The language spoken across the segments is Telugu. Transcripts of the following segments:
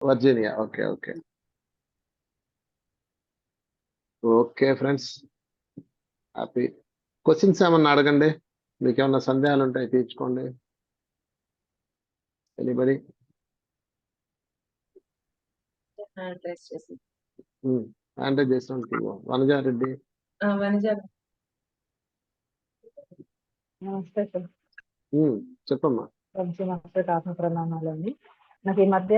Virginia. Okay. Okay. Okay friends. Happy. Questions ఏమన్నా అడగండి. మీకేమన్నా సందేహాలు ఉంటాయి తీర్చుకోండి. ఎనీబడి? టెస్ట్ చేసి అంటే చేసినందుకు వనజారెడ్డి. వనజ నమస్తే సార్. చెప్పమ్మా. మాస్టర్ ఆత్మ ప్రణామాలండి. నాకు ఈ మధ్య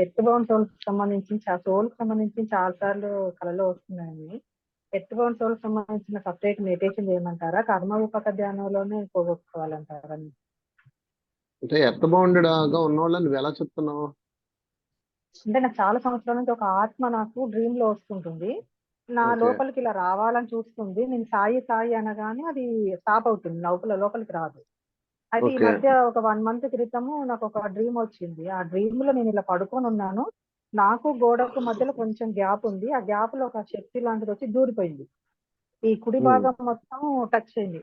ఎర్త్ బౌండ్ సోల్ సంబంధించి చాలా సార్లు కళలో వస్తున్నాయండి. ఎర్త్ బౌండ్ సోల్ సంబంధించిన సపరేట్ మెడిటేషన్ చేయమంటారా, కర్మ విపాక ధ్యానంలోనే పోగొట్టుకోవాలంటారా? అంటే ఎర్త్ బౌండెడ్ గా ఉన్నోళ్ళని నువ్వు ఎలా చెప్తున్నావు? అంటే నాకు చాలా సంవత్సరాల నుంచి ఒక ఆత్మ నాకు డ్రీమ్ లో వస్తుంటుంది. నా ఓకే. లోపలికి ఇలా రావాలని చూస్తుంది. నేను సాయి సాయి అనగానే అది స్టాప్ అవుతుంది, లోపలికి రాదు. అయితే ఈ ఓకే. మధ్య ఒక 1 మంత్ క్రితము నాకు ఒక డ్రీమ్ వచ్చింది. ఆ డ్రీమ్ లో నేను ఇలా పడుకొని ఉన్నాను. నాకు గోడకు మధ్యలో కొంచెం గ్యాప్ ఉంది. ఆ గ్యాప్ లో ఒక శక్తి లాంటిది వచ్చి దూరిపోయింది. ఈ కుడి భాగం మొత్తం టచ్ అయింది.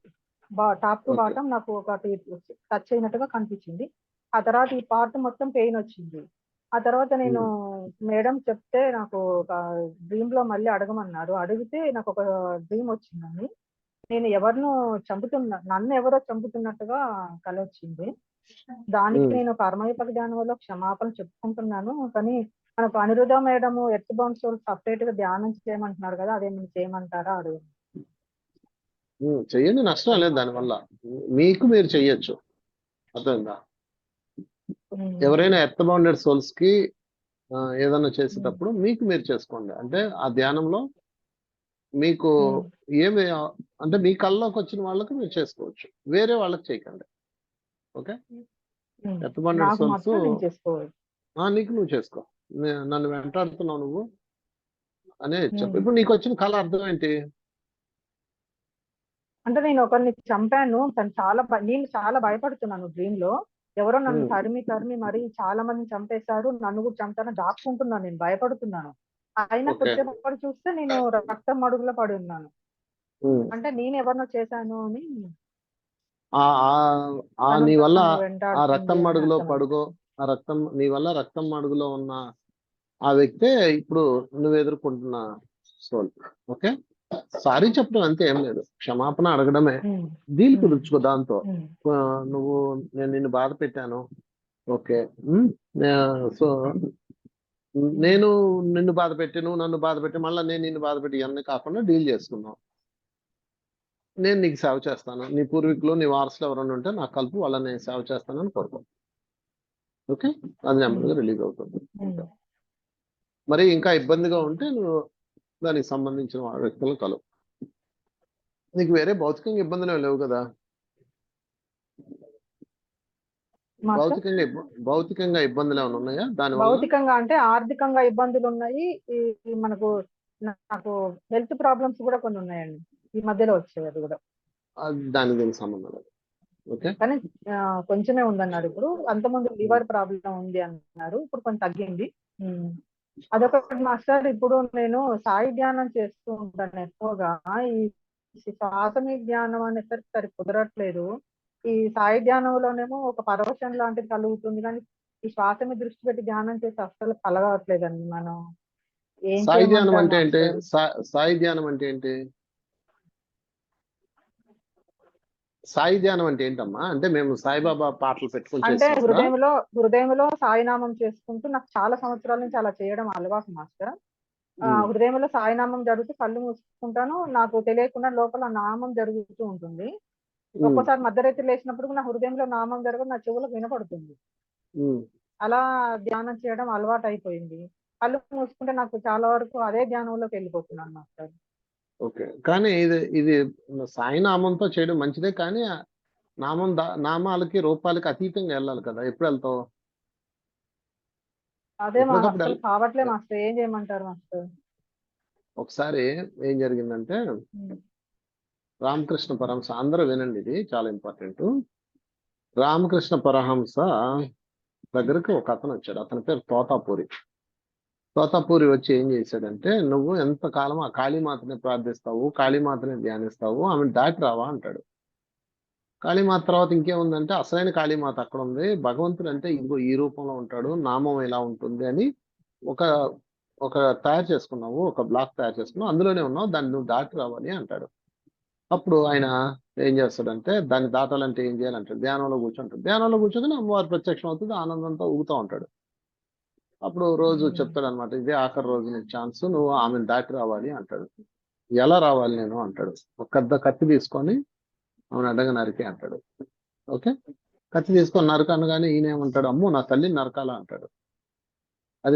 Top to okay. బాటం నాకు ఒకటి టచ్ అయినట్టుగా కనిపించింది. ఆ తర్వాత ఈ పార్ట్ మొత్తం పెయిన్ వచ్చింది. ఆ తర్వాత నేను మేడం చెప్తే నాకు ఒక డ్రీమ్ లో మళ్ళీ అడగమన్నారు. అడిగితే నాకు ఒక డ్రీమ్ వచ్చిందని, నేను నన్ను ఎవరో చంపుతున్నట్టుగా కల వచ్చింది. దానికి నేను కర్మవిపాక ధ్యానంలో క్షమాపణ చెప్పుకుంటున్నాను. కానీ మనకు Aniruddha madam earth bound soul separate గా ధ్యానం చేయమంటున్నారు కదా, అదేమైనా చేయమంటారా అడుగు. చెయ్యండి, నష్టం లేదు దానివల్ల. మీకు మీరు చెయ్యొచ్చు. అర్థమైందా? ఎవరైనా ఎర్త్ బౌండెడ్ సోల్స్ కి ఏదన్నా చేసేటప్పుడు మీకు మీరు చేసుకోండి. అంటే ఆ ధ్యానంలో మీకు ఏమి అంటే మీ కళ్ళలోకి వచ్చిన వాళ్ళకి మీరు చేసుకోవచ్చు, వేరే వాళ్ళకి చేయకండి. ఓకే. ఎర్త్ బౌండెడ్ నాకు సోల్స్ మాత్రం నేను చేసుకోవాలి. నీకు నువ్వు చేసుకో. నన్ను వెంటాడుతున్నావు నువ్వు అనే చెప్పు. ఇప్పుడు నీకు వచ్చిన కళ అర్థం ఏంటి? అంటే నేను ఒకరిని చంపాను. నేను చాలా భయపడుతున్నాను డ్రీమ్ లో. ఎవరో నన్ను తరిమి మరి చాలా మందిని చంపేశారు, నన్ను కూడా చంపారని దాక్కుంటున్నాను, నేను భయపడుతున్నాను. అయినా ఓకే. కొద్దిసేపటి చూస్తే నేను రక్తం అడుగులో పడి ఉన్నాను. అంటే నేను ఎవరినో చేశాను అని నీ వల్ల నన్ను ఆ వెంటాడుతుంది రక్తం అని మడుగులో అర్థమైంది. నీ వల్ల రక్తం మడుగులో ఉన్న ఆ వ్యక్తే ఇప్పుడు నువ్వు ఎదుర్కొంటున్న సోల్. ఓకే. సారీ చెప్పడం అంతే, ఏం లేదు. క్షమాపణ అడగడమే. డీల్ కుదుర్చుకో దాంతో. నేను నిన్ను బాధ పెట్టాను. ఓకే. సో నేను నిన్ను బాధ పెట్టి, నువ్వు నన్ను బాధ పెట్టి, మళ్ళీ నేను నిన్ను బాధ పెట్టి, ఇవన్నీ కాకుండా డీల్ చేసుకున్నావు. నేను నీకు సేవ చేస్తాను. నీ పూర్వీకులు, నీ వారసులు ఎవరైనా ఉంటే నాకు కలుపు, వాళ్ళని సేవ చేస్తానని కోరుకో. ఓకే. అది నెమ్మదిగా రిలీజ్ అవుతుంది. మరి ఇంకా ఇబ్బందిగా ఉంటే నువ్వు దానికి సంబంధించిన వ్యక్తులను కలువు. నీకు వేరే భౌతికంగా ఇబ్బందులు లేవు కదా? భౌతికంగా ఇబ్బందులు ఏమైనా ఉన్నాయా దానివల్ల? భౌతికంగా అంటే ఆర్థికంగా ఇబ్బందులు ఉన్నాయి. నాకు హెల్త్ ప్రాబ్లమ్స్ కూడా కొన్ని ఉన్నాయండి, ఈ మధ్యలో వచ్చాయి. అది కూడా దానికి దీనికి సంబంధం లేదు. ఓకే. కానీ కొంచెమే ఉందన్నారు. ఇప్పుడు అంతకుముందు లివర్ ప్రాబ్లం ఉంది అన్నారు, ఇప్పుడు కొంచెం తగ్గింది. అదొకటి మాస్టర్. ఇప్పుడు నేను సాయి ధ్యానం చేస్తూ ఉంటాను ఎక్కువగా. ఈ శ్వాసమి ధ్యానం అనేసరికి సరి కుదరట్లేదు. ఈ సాయి ధ్యానంలోనేమో ఒక పరవశం లాంటిది కలుగుతుంది, కానీ ఈ శ్వాస మీద దృష్టి పెట్టి ధ్యానం చేసి అస్సలు కలగట్లేదండి. మనం ఏం సాయి ధ్యానం అంటే ఏంటి? చేయమంటారు? సాయి ధ్యానం అంటే ఏంటి? సాయి ధ్యానం అంటే ఏంటమ్మా? అంటే మేము సాయిబాబా పాటలు పెట్టుకుని అంటే చేస్తాం. హృదయంలో సాయినామం చేసుకుంటూ, నాకు చాలా సంవత్సరాల నుంచి అలా చేయడం అలవాటు మాస్టర్. హృదయంలో సాయినామం జరుగుతూ కళ్ళు మూసుకుంటాను, నాకు తెలియకుండా లోపల నామం జరుగుతూ ఉంటుంది. ఒక్కోసారి మధ్యరాత్రి లేచినప్పుడు నా హృదయంలో నామం జరగదు, నా చెవులకు వినపడుతుంది. అలా ధ్యానం చేయడం అలవాటు అయిపోయింది. కళ్ళు మూసుకుంటే నాకు చాలా వరకు అదే ధ్యానంలోకి వెళ్ళిపోతున్నాను మాస్టర్. ఓకే. కానీ ఇది సాయి నామంతో చేయడం మంచిదే, కానీ నామాలకి రూపాలకి అతీతంగా వెళ్ళాలి కదా. ఎప్పుడు వెళ్తావు? అదే అసలు కావట్లే మాస్టర్, ఏం చేయమంటారు మాస్టర్? ఒకసారి ఏం జరిగిందంటే, రామకృష్ణ పరమహంస, అందరూ వినండి, ఇది చాలా ఇంపార్టెంట్. రామకృష్ణ పరమహంస దగ్గరకు ఒక అతను వచ్చాడు. అతని పేరు తోతాపూరి. తోతాపూరి వచ్చి ఏం చేశాడంటే, నువ్వు ఎంతకాలం ఆ కాళీమాతని ప్రార్థిస్తావు, కాళీమాతని ధ్యానిస్తావు, ఆమెను దాటి రావా అంటాడు. కాళీమాత తర్వాత ఇంకేముందంటే అసలైన కాళీమాత అక్కడ ఉంది. భగవంతుడు అంటే ఇదిగో ఈ రూపంలో ఉంటాడు, నామం ఇలా ఉంటుంది అని ఒక ఒక తయారు చేసుకున్నావు, ఒక బ్లాక్ తయారు చేసుకున్నావు, అందులోనే ఉన్నావు, దాన్ని నువ్వు దాటి రావాలి అంటాడు. అప్పుడు ఆయన ఏం చేస్తాడంటే దాన్ని దాటాలంటే ఏం చేయాలంటాడు, ధ్యానంలో కూర్చుంటాడు. ధ్యానంలో కూర్చొని అమ్మవారు ప్రత్యక్షం అవుతుంది, ఆనందంతో ఊగుతూ ఉంటాడు. అప్పుడు రోజు చెప్తాడు అనమాట, ఇదే ఆఖరి రోజు నీకు ఛాన్స్, నువ్వు ఆమెను దాటి రావాలి అంటాడు. ఎలా రావాలి నేను అంటాడు. ఒక పెద్ద కత్తి తీసుకొని ఆమెను అడ్డగా నరికి అంటాడు. ఓకే, కత్తి తీసుకొని నరక అనగానే ఈయన ఏమంటాడు, అమ్మో నా తల్లిని నరకాలా అంటాడు. అది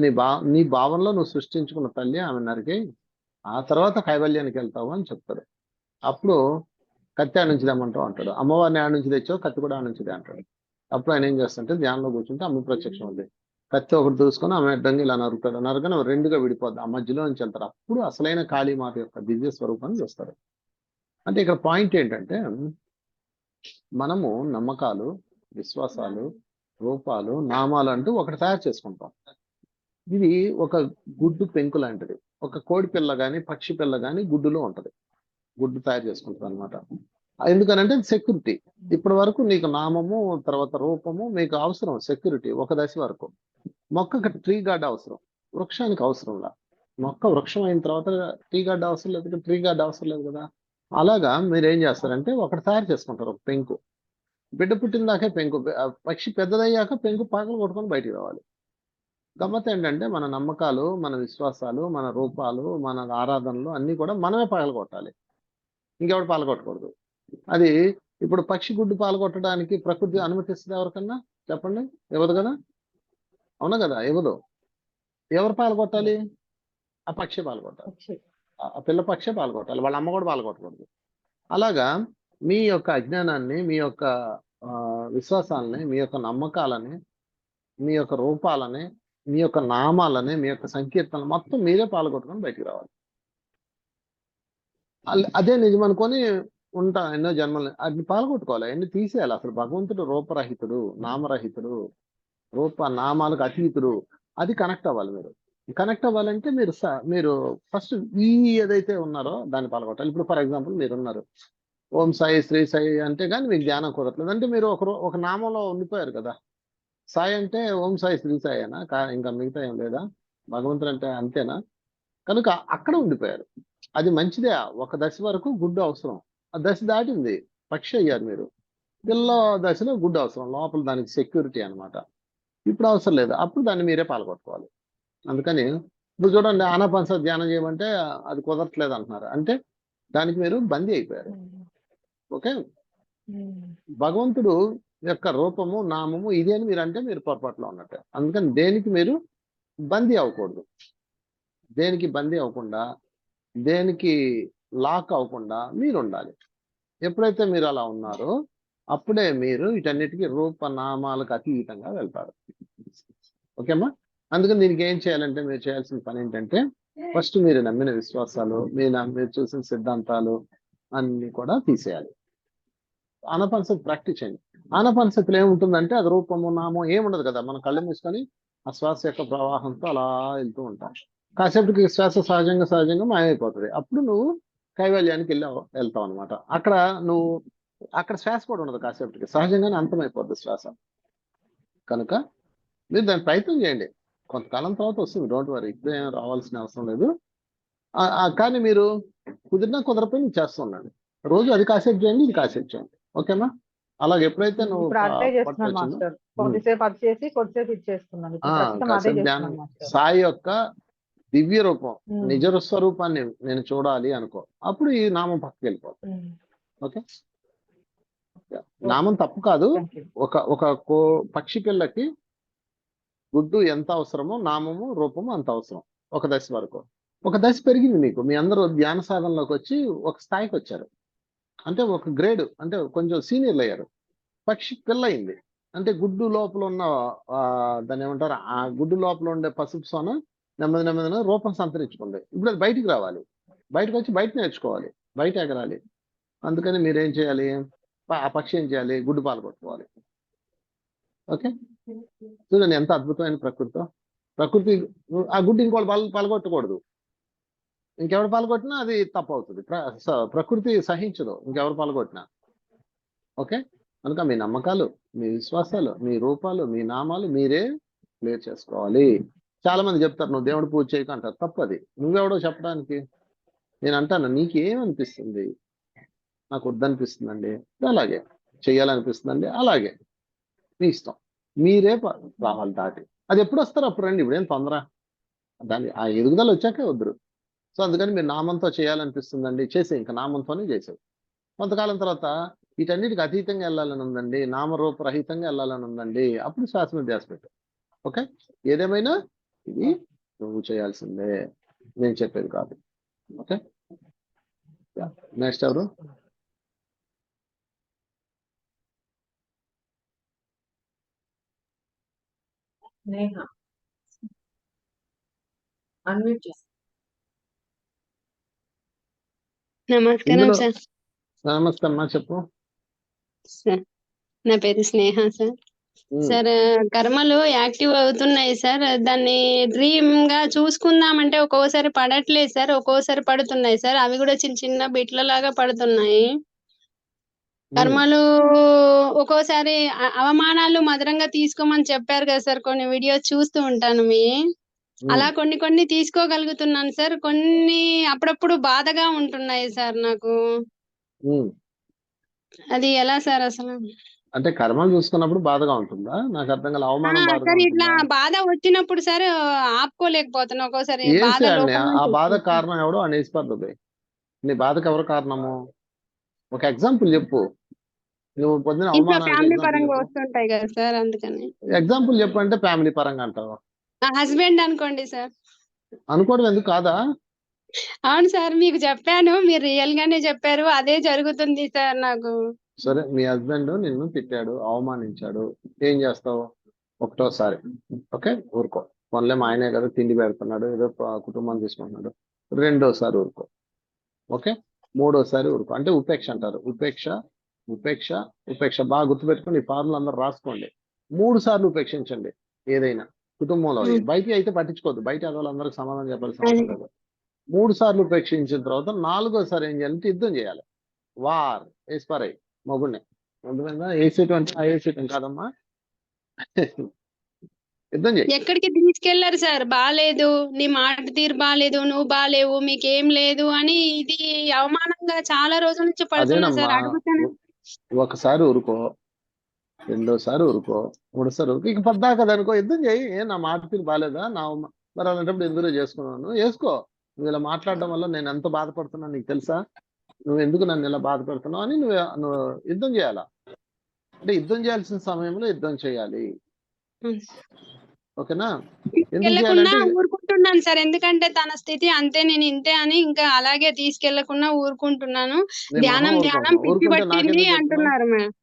నీ భావనలో నువ్వు సృష్టించుకున్న తల్లి, ఆమె నరికి ఆ తర్వాత కైవల్యానికి వెళ్తావు అని చెప్తాడు. అప్పుడు కత్తి ఆడ నుంచి తెమ్మంటావు అంటాడు. అమ్మవారిని ఆడ నుంచి తెచ్చావు, కత్తి కూడా ఆడ నుంచి అంటాడు. అప్పుడు ఆయన ఏం చేస్తుంటే ధ్యానంలో కూర్చుంటే అమ్మ ప్రత్యక్షం ఉంది. కత్తి ఒకటి దూసుకొని ఆమె అడ్డంగా ఇలా నరుకుతాడు. నరకని రెండుగా విడిపోద్ది, ఆ మధ్యలో నుంచి వెళ్తారు. అప్పుడు అసలైన కాళీమాత యొక్క దివ్య స్వరూపాన్ని చూస్తారు. అంటే ఇక్కడ పాయింట్ ఏంటంటే మనము నమ్మకాలు, విశ్వాసాలు, రూపాలు, నామాలు అంటూ ఒకటి తయారు చేసుకుంటాం. ఇది ఒక గుడ్డు పెంకు లాంటిది. ఒక కోడి పిల్ల గాని పక్షి పిల్ల గాని గుడ్డులో ఉంటది, గుడ్డు తయారు చేసుకుంటారు అనమాట. ఎందుకనంటే సెక్యూరిటీ. ఇప్పటి వరకు నీకు నామము, తర్వాత రూపము మీకు అవసరం, సెక్యూరిటీ ఒక దశ వరకు. మొక్కకి ట్రీ గార్డ్ అవసరం, వృక్షానికి అవసరంలా. మొక్క వృక్షం అయిన తర్వాత ట్రీ గార్డ్ అవసరం లేదు, ట్రీ గార్డ్ అవసరం లేదు కదా. అలాగా మీరు ఏం చేస్తారంటే ఒకటి తయారు చేసుకుంటారు, ఒక పెంకు. బిడ్డ పుట్టిన దాకే పెంకు, పక్షి పెద్దదయ్యాక పెంకు పాకలు కొట్టుకొని బయటికి రావాలి. గమ్మత్ ఏంటంటే మన నమ్మకాలు, మన విశ్వాసాలు, మన రూపాలు, మన ఆరాధనలు అన్ని కూడా మనమే పగలగొట్టాలి, ఇంకెవడు పాల్గొట్టకూడదు. అది ఇప్పుడు పక్షి గుడ్డు పాల్గొట్టడానికి ప్రకృతి అనుమతిస్తుంది ఎవరికన్నా చెప్పండి? ఇవ్వదు కదా, అవునా కదా, ఇవ్వదు. ఎవరు పాల్గొట్టాలి? ఆ పక్షి పాల్గొట్టాలి, ఆ పిల్ల పక్షే పాల్గొట్టాలి, వాళ్ళ అమ్మ కూడా పాల్గొట్టకూడదు. అలాగా మీ యొక్క అజ్ఞానాన్ని, మీ యొక్క విశ్వాసాలని, మీ యొక్క నమ్మకాలని, మీ యొక్క రూపాలని, మీ యొక్క నామాలని, మీ యొక్క సంకీర్తనలు మొత్తం మీరే పాల్గొట్టుకొని బయటికి రావాలి. అదే నిజం అనుకొని ఉంటా ఎన్నో జన్మల్ని, అది పాల్గొట్టుకోవాలి, అన్ని తీసేయాలి. అసలు భగవంతుడు రూపరహితుడు, నామరహితుడు, నామాలకు అతీతుడు. అది కనెక్ట్ అవ్వాలి. మీరు కనెక్ట్ అవ్వాలంటే మీరు ఫస్ట్ ఈ ఏదైతే ఉన్నారో దాన్ని పాల్గొట్టాలి. ఇప్పుడు ఫర్ ఎగ్జాంపుల్ మీరు ఉన్నారు, ఓం సాయి, శ్రీ సాయి అంటే కానీ మీకు ధ్యానం కుదరట్లేదు అంటే మీరు ఒక నామంలో ఉండిపోయారు కదా. సాయి అంటే ఓం సాయి, శ్రీ సాయి అయినా ఇంకా మిగతా ఏం లేదా? భగవంతుడు అంటే అంతేనా? కనుక అక్కడ ఉండిపోయారు. అది మంచిదే, ఒక దశ వరకు గుడ్డు అవసరం. ఆ దశ దాటింది, పక్షి అయ్యారు మీరు. పిల్ల దశలో గుడ్డు అవసరం, లోపల దానికి సెక్యూరిటీ అన్నమాట. ఇప్పుడు అవసరం లేదు, అప్పుడు దాన్ని మీరే పాల్గొట్టుకోవాలి. అందుకని ఇప్పుడు చూడండి, ఆనాపానస ధ్యానం చేయమంటే అది కుదరట్లేదు అంటున్నారు, అంటే దానికి మీరు బందీ అయిపోయారు. ఓకే, భగవంతుడు యొక్క రూపము, నామము ఇది అని మీరు అంటే మీరు పొరపాటులో ఉన్నట్టే. అందుకని దేనికి మీరు బందీ అవ్వకూడదు. దేనికి బందీ అవ్వకుండా, దేనికి లాక్ అవ్వకుండా మీరు ఉండాలి. ఎప్పుడైతే మీరు అలా ఉన్నారో అప్పుడే మీరు వీటన్నిటికీ రూపనామాలకు అతీతంగా వెళ్తారు. ఓకేమ్మా? అందుకని దీనికి ఏం చేయాలంటే మీరు చేయాల్సిన పని ఏంటంటే ఫస్ట్ మీరు నమ్మిన విశ్వాసాలు, మీరు చూసిన సిద్ధాంతాలు అన్ని కూడా తీసేయాలి. ఆనాపానసతి ప్రాక్టీస్ చేయండి. ఆనాపానసతిలో ఏముంటుందంటే అది రూపము, నామం ఏముండదు కదా. మనం కళ్ళు మూసుకొని ఆ శ్వాస యొక్క ప్రవాహంతో అలా వెళ్తూ ఉంటాం. కాసేపటికి శ్వాస సహజంగా మాయమైపోతుంది. అప్పుడు నువ్వు కైవల్యానికి వెళ్తావు అనమాట. అక్కడ శ్వాస కూడా ఉండదు, కాసేపటికి సహజంగానే అంతమైపోద్ది శ్వాస. కనుక మీరు దాని ప్రయత్నం చేయండి, కొంతకాలం తర్వాత వస్తుంది, డోంట్ వరీ. ఇప్పుడే రావాల్సిన అవసరం లేదు. కానీ మీరు కుదిరినా కుదరపోయి చేస్తూ ఉండండి. రోజు అది కాసేపు చేయండి, ఇది కాసేపు చేయండి. ఓకేనా? అలాగే ఎప్పుడైతే నువ్వు సాయి యొక్క దివ్య రూపం, నిజ స్వరూపాన్ని నేను చూడాలి అనుకో, అప్పుడు ఈ నామం పక్కకి వెళ్ళిపోతుంది. ఓకే, నామం తప్పు కాదు. ఒక పక్షి పిల్లకి గుడ్డు ఎంత అవసరమో నామము, రూపము అంత అవసరం. ఒక దశ వరకు. ఒక దశ పెరిగింది మీకు, మీ అందరూ ధ్యాన సాధనలోకి వచ్చి ఒక స్థాయికి వచ్చారు, అంటే ఒక గ్రేడ్, అంటే కొంచెం సీనియర్లు అయ్యారు. పక్షి పిల్ల అయింది అంటే గుడ్డు లోపల ఉన్న దాన్ని ఏమంటారు, ఆ గుడ్డు లోపల ఉండే పసుపు సోన నెమ్మదిగా రూపం సంతరించుకుంది. ఇప్పుడు అది బయటికి రావాలి, బయటకు వచ్చి బయట నేర్చుకోవాలి, బయట ఎగరాలి. అందుకని మీరేం చేయాలి, ఆ పక్షి ఏం చేయాలి, గుడ్డు పాల్గొట్టుకోవాలి. ఓకే, చూడండి ఎంత అద్భుతమైన ప్రకృతి. ఆ గుడ్డు ఇంకోటి పాల్గొట్టకూడదు, ఇంకెవరు పాల్గొట్టినా అది తప్పు అవుతుంది. ప్రకృతి సహించదు ఇంకెవరు పాల్గొట్టినా. ఓకే. కనుక మీ నమ్మకాలు, మీ విశ్వాసాలు, మీ రూపాలు, మీ నామాలు మీరే క్లియర్ చేసుకోవాలి. చాలా మంది చెప్తారు నువ్వు దేవుడు పూజ చేయకు అంటారు. తప్పది. నువ్వెవడో చెప్పడానికి? నేను అంటాను నీకేమనిపిస్తుంది? నాకు వద్దనిపిస్తుందండి, అలాగే. చెయ్యాలనిపిస్తుందండి, అలాగే. మీ ఇష్టం. మీరే రావాలి దాటి. అది ఎప్పుడు వస్తారు అప్పుడు రండి. ఇప్పుడేం తొందర. దాన్ని ఆ ఎదుగుదల వచ్చాకే వద్దురు. సో అందుకని మీరు నామంతో చేయాలనిపిస్తుందండి, చేసే ఇంకా నామంతోనే చేసేది. కొంతకాలం తర్వాత వీటన్నిటికి అతీతంగా వెళ్ళాలని ఉందండి, నామరూపరహితంగా వెళ్ళాలని ఉందండి, అప్పుడు శ్వాస మీద ధ్యాస పెట్టు. ఓకే. ఏదేమైనా ఇది నువ్వు చేయాల్సిందే, నేను చెప్పేది కాదు. ఓకే. నెక్స్ట్ ఎవరు? నేహ అన్మ్యూట్ చేసి. నమస్కారం ఇందులో సార్. నమస్తే అమ్మా, చెప్పు. సార్ నా పేరు స్నేహ సార్. సార్ కర్మలు యాక్టివ్ అవుతున్నాయి సార్. దాన్ని డ్రీమ్ గా చూసుకుందామంటే ఒక్కోసారి పడట్లేదు సార్, ఒక్కోసారి పడుతున్నాయి సార్. అవి కూడా చిన్న చిన్న బిట్ల లాగా పడుతున్నాయి. కర్మలు ఒక్కోసారి అవమానాలు మధురంగా తీసుకోమని చెప్పారు కదా సార్, కొన్ని వీడియోస్ చూస్తూ ఉంటాను మీ. అలా కొన్ని కొన్ని తీసుకోగలుగుతున్నాను సార్. కొన్ని అప్పుడప్పుడు బాధగా ఉంటున్నాయి సార్ నాకు. అది ఎలా సార్ అసలు? అంటే కర్మలు చూసుకున్నప్పుడు బాధగా ఉంటుందా? నాకు అర్థం కాల. అవమానం బాధగా సార్ ఇట్లా ఉంటుందా? బాధ వచ్చినప్పుడు సార్ ఆపుకోలేకపోతున్నా. ఒక్కోసారి ఏం బాధ చేయాలి? లోపల ఆ నుంచి బాధ వస్తుంది. కారణం ఎవడో అనేసి పద్ధతి. నీ బాధకు ఎవరు కారణము? ఒక ఎగ్జాంపుల్ చెప్పు. నువ్వు పొద్దున ఇంట్లో అవమానానికి ఫ్యామిలీ ఎగ్జాంపుల్ పరంగా చెప్పు. వస్తుంటాయి కదా సార్, అందుకని. ఎగ్జాంపుల్ చెప్పు అంటే ఫ్యామిలీ పరంగా అంటావు. నా హస్బెండ్ అనుకోండి సార్. అనుకోవడం ఎందుకు కాదా? అవును సార్, మీకు చెప్పాను, మీరు రియల్ గానే చెప్పారు, అదే జరుగుతుంది సార్ నాకు. సరే, మీ హస్బెండ్ నిన్ను తిట్టాడు, అవమానించాడు, ఏం చేస్తావు? ఒకటోసారి ఓకే ఊరుకో, పనులే మా ఆయనే కదా తిండి పెడుతున్నాడు, ఏదో కుటుంబం తీసుకుంటున్నాడు. రెండోసారి ఊరుకో. ఓకే. మూడోసారి ఊరుకో. అంటే ఉపేక్ష అంటారు. ఉపేక్ష, ఉపేక్ష, ఉపేక్ష. బాగా గుర్తుపెట్టుకుని ఈ ఫార్ములా అందరూ రాసుకోండి. 3 సార్లు ఉపేక్షించండి ఏదైనా కుటుంబంలో. బయట అయితే పట్టించుకోవద్దు, బయట వాళ్ళందరికీ సమాధానం చెప్పాల్సిన అవసరం లేదు. 3 సార్లు ఉపేక్షించిన తర్వాత 4గోసారి ఏం చేయాలంటే యుద్ధం చేయాలి. వార్ వేసిపారాయి మగుడిని. అందువల్ల వేసేయటం అంటే వేసేయటం కాదమ్మా, యుద్ధం చేయి. ఎక్కడికి తీసుకెళ్లారు సార్? బాలేదు, నీ మాట తీరు బాలేదు, నువ్వు బాలేవు, మీకేం లేదు అని ఇది అవమానంగా చాలా రోజుల నుంచి పడుతున్నా అదేనమ్మా, సార్. అడుగుతాను. ఒకసారి ఊరుకో, రెండోసారి ఊరుకో, మూడోసారి ఊరుకో, ఇక పద్దాక అనుకో, యుద్ధం చేయి. నా మాట తీరు బాలేదా? మరి అలాంటప్పుడు ఎందుకు చేసుకున్నాను? వేసుకో. నువ్వు ఇలా మాట్లాడడం వల్ల నేను ఎంత బాధపడుతున్నా నీకు తెలుసా? నువ్వు ఎందుకు నన్ను ఇలా బాధపడుతున్నావు అని నువ్వు యుద్ధం చేయాలా. అంటే యుద్ధం చేయాల్సిన సమయంలో యుద్ధం చేయాలి. ఓకేనా? ఎందుకు తీసుకెళ్లకుండా చేయాలంటే ఊరుకుంటున్నాను సార్. ఎందుకంటే తన స్థితి అంతే, నేను ఇంతే అని ఇంకా అలాగే తీసుకెళ్లకుండా ఊరుకుంటున్నాను. నేను మొహం ధ్యానం ఊరుకుంటున్నావు. పిచ్చి ఊరుకుంటే పట్టింది నాకెందుకు చెప్తున్నావు? అంటున్నారు మేడం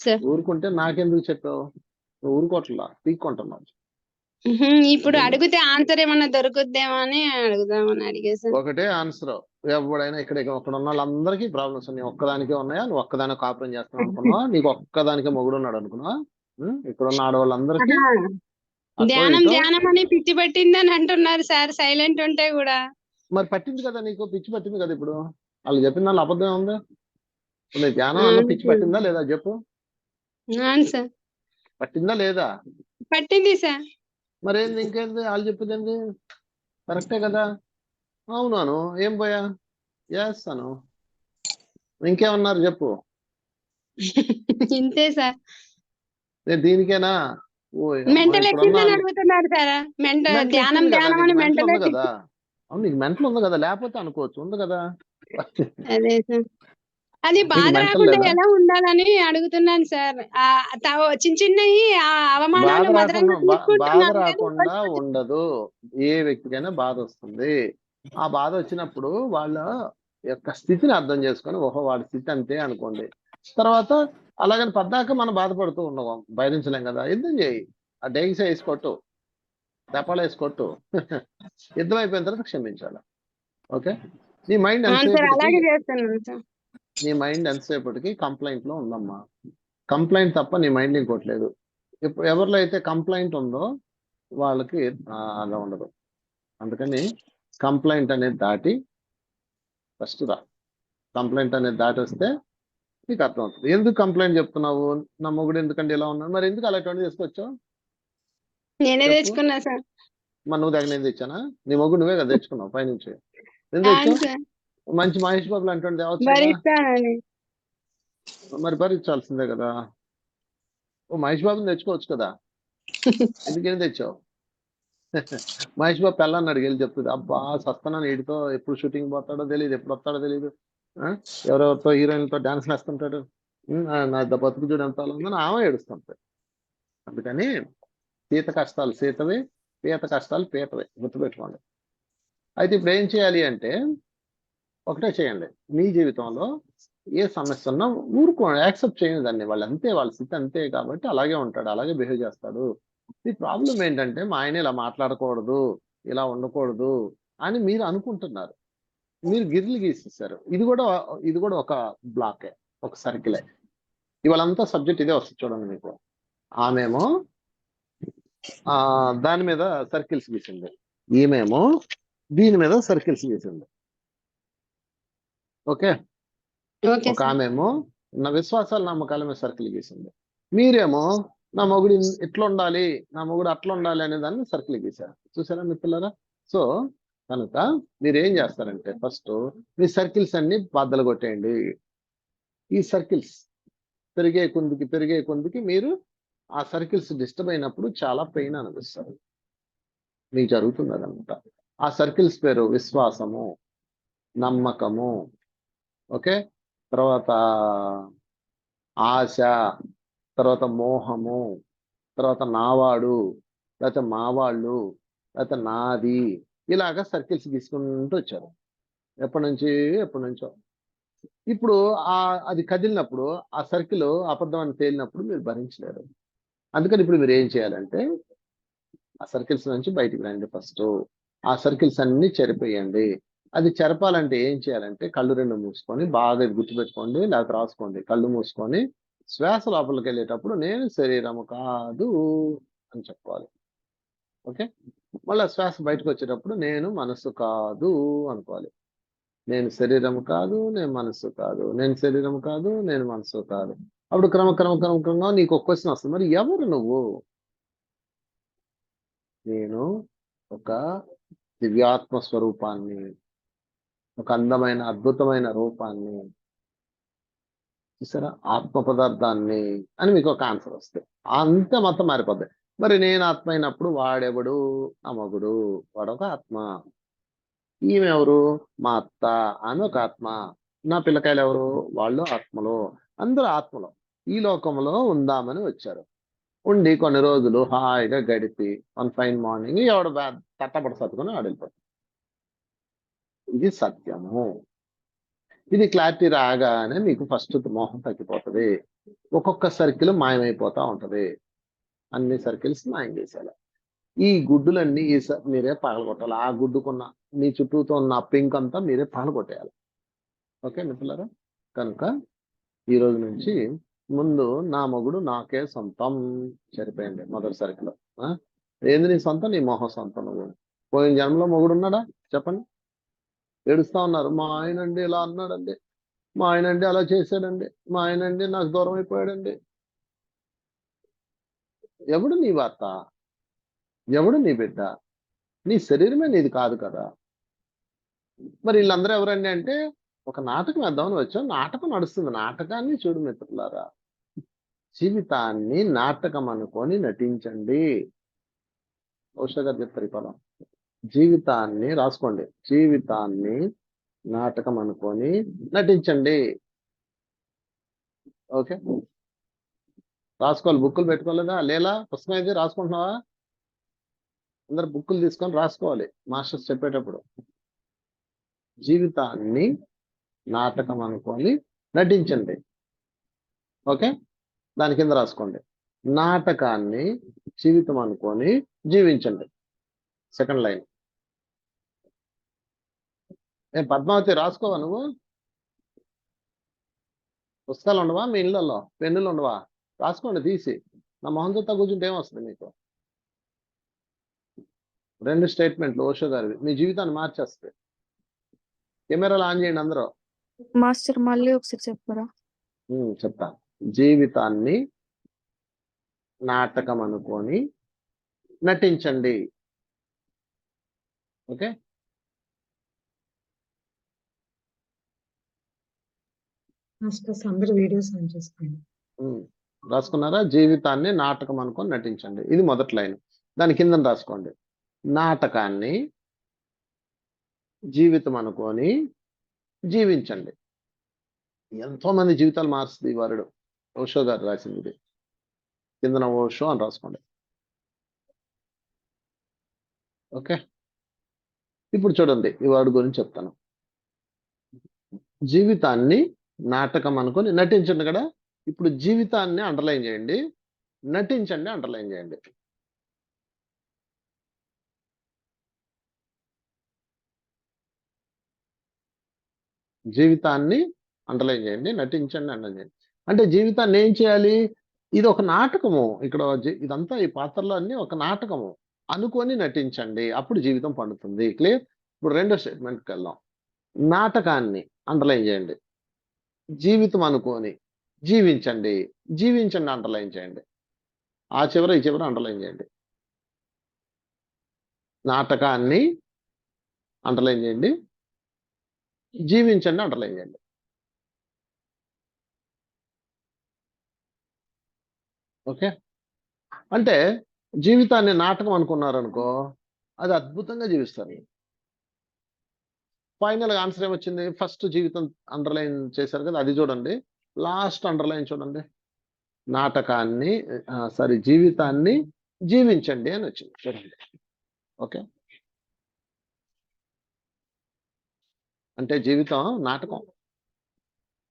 సార్. ఊరుకుంటే నాకెందుకు చెప్పావు? నువ్వు ఊరుకోట్లా, పీక్కుంటున్నావు. ఇప్పుడు అడిగితే ఆన్సర్ ఏమన్నా దొరుకుద్దేమో అని అడుగుదామని అడిగా సార్. ఒకటే ఆన్సర్. ఎవడైనా ఇక్కడ ఉన్న వాళ్ళందరికీ ప్రాబ్లమ్స్ ఉన్నాయి. ఒక్కదానికే ఉన్నాయా? నువ్వు ఒక్కదాని కాపురం చేస్తున్నావు అనుకున్నావా? నీకు ఒక్కదానికే మొగుడు ఉన్నాడు అనుకున్నావా? ఇక్కడ ఉన్న ఆడవాళ్ళందరికీ ధ్యానం ధ్యానం అని పిచ్చి పట్టిందని అంటున్నారు సార్, సైలెంట్ ఉంటే కూడా. మరి పట్టింది కదా, నీకు పిచ్చి పట్టింది కదా. ఇప్పుడు వాళ్ళు చెప్పిన దానిలో అబద్ధం ఉంది. నీకు ధ్యానం అన్న పిచ్చి పట్టిందా లేదా చెప్పు? అవును సార్, పట్టిందా లేదా? పట్టింది సార్. మరేంది ఇంకేంది వాళ్ళు చెప్పింది ఏంది? కరెక్టే కదా. అవునాను, ఏం పోయా చేస్తాను. ఇంకేమన్నారు చెప్పు. ఇంతే సార్. నేను దీనికేనా? మెంటల్ ఎక్కిందని అడుగుతున్నారు సార్. ధ్యానం ధ్యానం అని మెంటల్ ఉంది కదా. అవును, నీకు మెంటల్ ఉంది కదా, లేకపోతే అనుకోవచ్చు, ఉంది కదా. అదే సార్, అది బాధ రాకుండా ఎలా ఉండాలని అడుగుతున్నాను సార్. చిన్న చిన్నవి అవమానాలు బాధ రాకుండా ఉండదు. ఏ వ్యక్తికైనా బాధ వస్తుంది. ఆ బాధ వచ్చినప్పుడు వాళ్ళ యొక్క స్థితిని అర్థం చేసుకొని, ఓహో వాడి స్థితి అంతే అనుకోండి. తర్వాత అలాగని పద్దాక మనం బాధపడుతూ ఉండవు, భరించలేం కదా. యుద్ధం చేయి. ఆ డేగిసే వేసుకోట్టు, దెప్పలు వేసుకోట్టు. యుద్ధం అయిపోయిన తర్వాత క్షమించాలి. ఓకే. నీ మైండ్ ఎంతసేపటికి కంప్లైంట్ లో ఉందమ్మా. కంప్లైంట్ తప్ప నీ మైండ్ ఇంకోట్లేదు. ఇప్పుడు ఎవరిలో అయితే కంప్లైంట్ ఉందో వాళ్ళకి అలా ఉండదు. అందుకని కంప్లైంట్ అనేది దాటి ఫస్ట్ రా. కంప్లైంట్ అనేది దాటి వస్తే నీకు అర్థమవుతుంది. ఎందుకు కంప్లైంట్ చెప్తున్నావు? నా మొగుడు ఎందుకంటే ఇలా ఉన్నాడు. మరి ఎందుకు అలాంటివన్నీ తీసుకొచ్చావు? నేనే చెప్పు. తెచ్చుకున్నా సార్. మరి నువ్వు దగ్గర నేను తెచ్చానా? నీ మొగుడు నువ్వే కదా తెచ్చుకున్నావు పైనుంచి. ఎందుకు అవును తెచ్చావు? సార్, మంచి మహేష్ బాబులు అంటుంది తేవచ్చు కదా. భరిస్తానని. మరి భరించాల్సిందే కదా. ఓ మహేష్ బాబుని తెచ్చుకోవచ్చు కదా. ఎందుకేం తెచ్చావు? మహేష్ బాబు పెళ్ళాన్ని అడిగి చెప్తుంది, అబ్బా సస్తానని వీడితో ఎప్పుడు షూటింగ్ పోతాడో తెలియదు, ఎప్పుడు వస్తాడో తెలియదు, ఎవరెవరితో హీరోయిన్లతో డాన్స్ వేస్తుంటాడు, నా బతుకు చూడు ఎంత ఉందని ఆమె ఏడుస్తుంటాడు. అందుకని సీత కష్టాలు సీతవి, పీత కష్టాలు పీతవి, గుర్తుపెట్టుకోండి. అయితే ఇప్పుడు ఏం చేయాలి అంటే ఒకటే చేయండి. మీ జీవితంలో ఏ సమస్య ఉన్నా ఊరుకోండి, యాక్సెప్ట్ చేయండి దాన్ని. వాళ్ళు అంతే, వాళ్ళ స్థితి అంతే కాబట్టి అలాగే ఉంటాడు, అలాగే బిహేవ్ చేస్తాడు. ఈ ప్రాబ్లం ఏంటంటే మా ఆయన ఇలా మాట్లాడకూడదు, ఇలా ఉండకూడదు అని మీరు అనుకుంటున్నారు. మీరు గిర్లు గీసేసారు. ఇది కూడా ఒక బ్లాకే, ఒక సర్కిలే. ఇవాళంతా సబ్జెక్ట్ ఇదే వస్తుంది చూడండి మీకు. ఆమెమో దాని మీద సర్కిల్స్ గీసింది, ఈమెమో దీని మీద సర్కిల్స్ గీసింది. ఓకే, ఓకే ఒక సార్. ఆమెమో నా విశ్వాసాల నమ్మకాల మీద సర్కిల్ గీసింది, మీరేమో నా మొగుడు ఇట్లా ఉండాలి, నా మొగుడు అట్లా ఉండాలి అనే దాన్ని సర్కిల్ గీశారు. చూసారా మీ పిల్లరా? సో కనుక మీరు ఏం చేస్తారంటే ఫస్ట్ మీ సర్కిల్స్ అన్ని బద్దలు కొట్టేయండి. ఈ సర్కిల్స్ పెరిగే కొందికి మీరు ఆ సర్కిల్స్ డిస్టర్బ్ అయినప్పుడు చాలా పెయిన్ అనిపిస్తారు. మీకు జరుగుతుంది అదంతా. ఆ సర్కిల్స్ పేరు విశ్వాసము, నమ్మకము, ఓకే, తర్వాత ఆశ, తర్వాత మోహము, తర్వాత నావాడు, లేకపోతే మావాళ్ళు, లేకపోతే నాది, ఇలాగా సర్కిల్స్ తీసుకుంటూ వచ్చారు ఎప్పటి నుంచో. ఇప్పుడు అది కదిలినప్పుడు ఆ సర్కిల్ అబద్ధం అని తేలినప్పుడు మీరు భరించలేరు. అందుకని ఇప్పుడు మీరు ఏం చేయాలంటే ఆ సర్కిల్స్ నుంచి బయటికి రండి. ఫస్ట్ ఆ సర్కిల్స్ అన్ని చెరిపేయండి. అది చెరపాలంటే ఏం చేయాలంటే కళ్ళు రెండు మూసుకొని బాగా గుర్తుపెట్టుకోండి, లేకపోతే రాసుకోండి. కళ్ళు మూసుకొని శ్వాస లోపలికి వెళ్ళేటప్పుడు నేను శరీరము కాదు అని చెప్పుకోవాలి. ఓకే, మళ్ళీ శ్వాస బయటకు వచ్చేటప్పుడు నేను మనసు కాదు అనుకోవాలి. నేను శరీరం కాదు, నేను మనసు కాదు, నేను శరీరం కాదు, నేను మనసు కాదు. అప్పుడు క్రమంగా నీకు ఒక క్వశ్చన్ వస్తుంది, మరి ఎవరు నువ్వు? నేను ఒక దివ్యాత్మ స్వరూపాన్ని, ఒక అందమైన అద్భుతమైన రూపాన్ని, చూసారా, ఆత్మ పదార్థాన్ని అని మీకు ఒక ఆన్సర్ వస్తుంది. అంతే, మొత్తం మారిపోద్ది. మరి నేను ఆత్మ అయినప్పుడు వాడెవడు? నా మగుడు, వాడొక ఆత్మ. ఈమె ఎవరు? మా అత్త, ఆమె ఒక ఆత్మ. నా పిల్లకాయలు ఎవరు? వాళ్ళు ఆత్మలు. అందరూ ఆత్మలు ఈ లోకంలో ఉందామని వచ్చారు. ఉండి కొన్ని రోజులు హాయిగా గడిపి వన్ ఫైన్ మార్నింగ్ ఎవడు తట్టబడి సర్దుకొని ఆడిపోతాడు. ఇది సత్యము. ఇది క్లారిటీ రాగానే మీకు ఫస్ట్ మోహం తగ్గిపోతుంది. ఒక్కొక్క సర్కిల్ మాయమైపోతా ఉంటది. అన్ని సర్కిల్స్ మాయం చేసేయాలి. ఈ గుడ్డులన్నీ మీరే పగలగొట్టాలి. ఆ గుడ్డుకున్న మీ చుట్టూతో ఉన్న పింక్ అంతా మీరే పగలగొట్టేయాలి. ఓకే మిత్రులారా, కనుక ఈ రోజు నుంచి ముందు నా మొగుడు నాకే సొంతం సరిపోయింది. మొదటి సర్కిల్ ఏంది నీ సొంతం? నీ మొహం సొంతం. నువ్వు పోయిన జన్మలో మొగుడు ఉన్నాడా చెప్పండి? ఏడుస్తా ఉన్నారు, మా ఆయన అండి ఇలా అన్నాడండి, మా ఆయన అండి అలా చేశాడండి, మా ఆయన అండి నాకు దూరం అయిపోయాడండి. ఎవడు నీ భర్త? ఎవడు నీ బిడ్డ? నీ శరీరమే నీది కాదు కదా. మరి వీళ్ళందరూ ఎవరండి అంటే ఒక నాటకం వేద్దామని వచ్చాం. నాటకం నడుస్తుంది. నాటకాన్ని చూడు మిత్రులారా, జీవితాన్ని నాటకం అనుకొని నటించండి. ఔషధ గారు చెప్తారు ఈ పదం. జీవితాన్ని రాసుకోండి, జీవితాన్ని నాటకం అనుకొని నటించండి. ఓకే, రాసుకోవాలి. బుక్కులు పెట్టుకోలేదా? లేలా పుస్తకం అయితే రాసుకుంటున్నావా? అందరు బుక్కులు తీసుకొని రాసుకోవాలి మాస్టర్స్ చెప్పేటప్పుడు. జీవితాన్ని నాటకం అనుకొని నటించండి. ఓకే, దాని కింద రాసుకోండి, నాటకాన్ని జీవితం అనుకొని జీవించండి. Second line. పద్మావతి రాసుకోవా నువ్వు? పుస్తకాలు ఉండవా మీ ఇళ్ళల్లో? పెన్నులు ఉండవా? రాసుకోండి తీసి. నా మొహం చూస్తా కూర్చుంటే ఏమొస్తుంది మీకు? 2 స్టేట్మెంట్లు ఓషో గారివి మీ జీవితాన్ని మార్చేస్తాయి. కెమెరాలు ఆన్ చేయండి అందరూ. మాస్టర్ మళ్ళీ ఒకసారి చెప్పరా? చెప్తా. జీవితాన్ని నాటకం అనుకొని నటించండి. ఓకే. అందరూ వీడియోస్ ఆన్ చేసుకోండి. రాసుకున్నారా? జీవితాన్ని నాటకం అనుకొని నటించండి. ఇది మొదటి లైన్. దాని కింద రాసుకోండి. నాటకాన్ని జీవితం అనుకొని జీవించండి. ఎంతో మంది జీవితాలు మారుస్తుంది ఈ వరుడు. ఓషో గారు రాసింది ఇది. కిందన ఓషో అని రాసుకోండి. ఓకే. ఇప్పుడు చూడండి, ఈ వర్డ్ గురించి చెప్తాను. జీవితాన్ని నాటకం అనుకొని నటించండి కదా. ఇప్పుడు జీవితాన్ని అండర్లైన్ చేయండి, నటించండి అండర్లైన్ చేయండి. జీవితాన్ని అండర్లైన్ చేయండి, నటించండి అండర్లైన్ చేయండి. అంటే జీవితాన్ని ఏం చేయాలి? ఇది ఒక నాటకము. ఇక్కడ ఇదంతా ఈ పాత్రలో అన్ని ఒక నాటకము అనుకొని నటించండి, అప్పుడు జీవితం పండుతుంది. క్లియర్? ఇప్పుడు రెండో స్టేట్మెంట్కి వెళ్దాం. నాటకాన్ని అండర్లైన్ చేయండి, జీవితం అనుకొని జీవించండి, జీవించండి అండర్లైన్ చేయండి. ఆ చివర ఈ చివర అండర్లైన్ చేయండి. నాటకాన్ని అండర్లైన్ చేయండి, జీవించండి అండర్లైన్ చేయండి. ఓకే. అంటే జీవితాన్ని నాటకం అనుకున్నారనుకో, అది అద్భుతంగా జీవిస్తారు. ఫైనల్ ఆన్సర్ ఏమొచ్చింది? ఫస్ట్ జీవితం అండర్లైన్ చేశారు కదా, అది చూడండి. లాస్ట్ అండర్లైన్ చూడండి. నాటకాన్ని జీవితాన్ని జీవించండి అని వచ్చింది చూడండి. ఓకే. అంటే జీవితం నాటకం.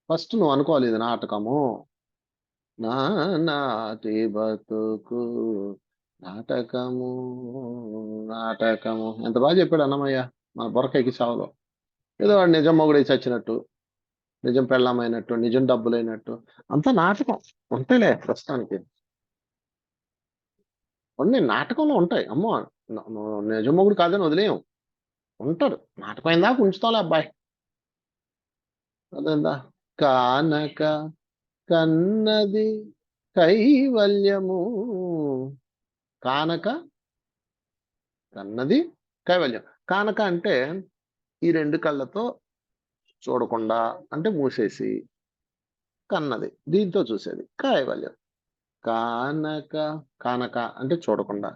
ఫస్ట్ నువ్వు అనుకోవాలి, ఇది నాటకము. నాటి బతుకు నాటకము నాటకము. ఎంత బాగా చెప్పాడు అన్నమయ్య మన బొరకైకి సావులో. ఏదో వాడు నిజం మొగుడై చచ్చినట్టు, నిజం పెళ్ళమైనట్టు, నిజం డబ్బులైనట్టు, అంతా నాటకం. ఉంటాయిలే ప్రస్తుతానికి. కొన్ని నాటకంలో ఉంటాయి. అమ్మో, నిజం మొగుడు కాదని వదిలేయం, ఉంటాడు. నాటకం అయిన దాకా ఉంచుతాలే అబ్బాయి. అదేందా? కానక కన్నది కైవల్యము, కానక కన్నది కైవల్యం. కానక అంటే ఈ రెండు కళ్ళతో చూడకుండా, అంటే మూసేసి, కన్నది దీంతో చూసేది కైవల్యం. కానక కానక అంటే చూడకుండా,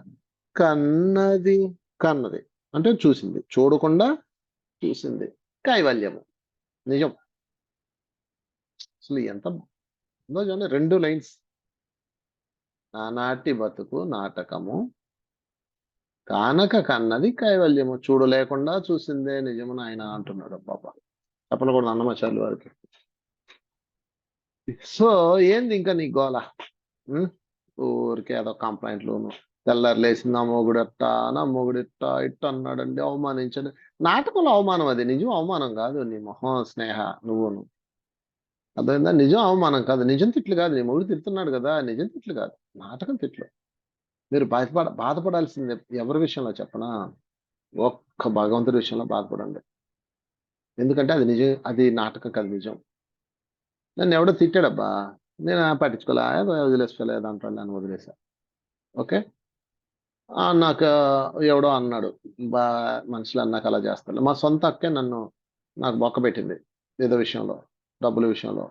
కన్నది కన్నది అంటే చూసింది, చూడకుండా చూసింది కైవల్యము, నిజం. అసలు ఎంత ఉందో చూడండి, 2 లైన్స్. నానాటి బతుకు నాటకము, కానక కన్నది కైవల్యము, చూడలేకుండా చూసిందే నిజము నాయన అంటున్నాడు. పాప చెప్పనకూడదు అన్నమాచార్యుల వారికి. సో ఏంది ఇంకా నీ గోల? ఊరికే ఏదో కంప్లైంట్లు. తెల్లారు లేచింది, నా మొగుడు ఇట్ట అన్నాడండి, అవమానించండి. నాటకంలో అవమానం, అది నిజం అవమానం కాదు. నీ మొహం స్నేహ, నువ్వును అదేందా? నిజం అవమానం కాదు, నిజం తిట్లు కాదు. నీ మొగుడు తిడుతున్నాడు కదా, నిజం తిట్లు కాదు, నాటకం తిట్లు. మీరు బాధపడాల్సింది ఎవరి విషయంలో చెప్పనా? ఒక్క భగవంతుడి విషయంలో బాధపడండి. ఎందుకంటే అది నిజం, అది నాటకం కాదు, నిజం. నన్ను ఎవడో తిట్టాడబ్బా, నేను పట్టించుకోలే, వదిలేసుకోలేదు అంటాడు, నన్ను వదిలేసా. ఓకే. నాకు ఎవడో అన్నాడు, మనుషులు అన్నాక అలా చేస్తాడు. మా సొంత అక్కే నాకు బొక్క పెట్టింది ఏదో విషయంలో, డబ్బుల విషయంలో.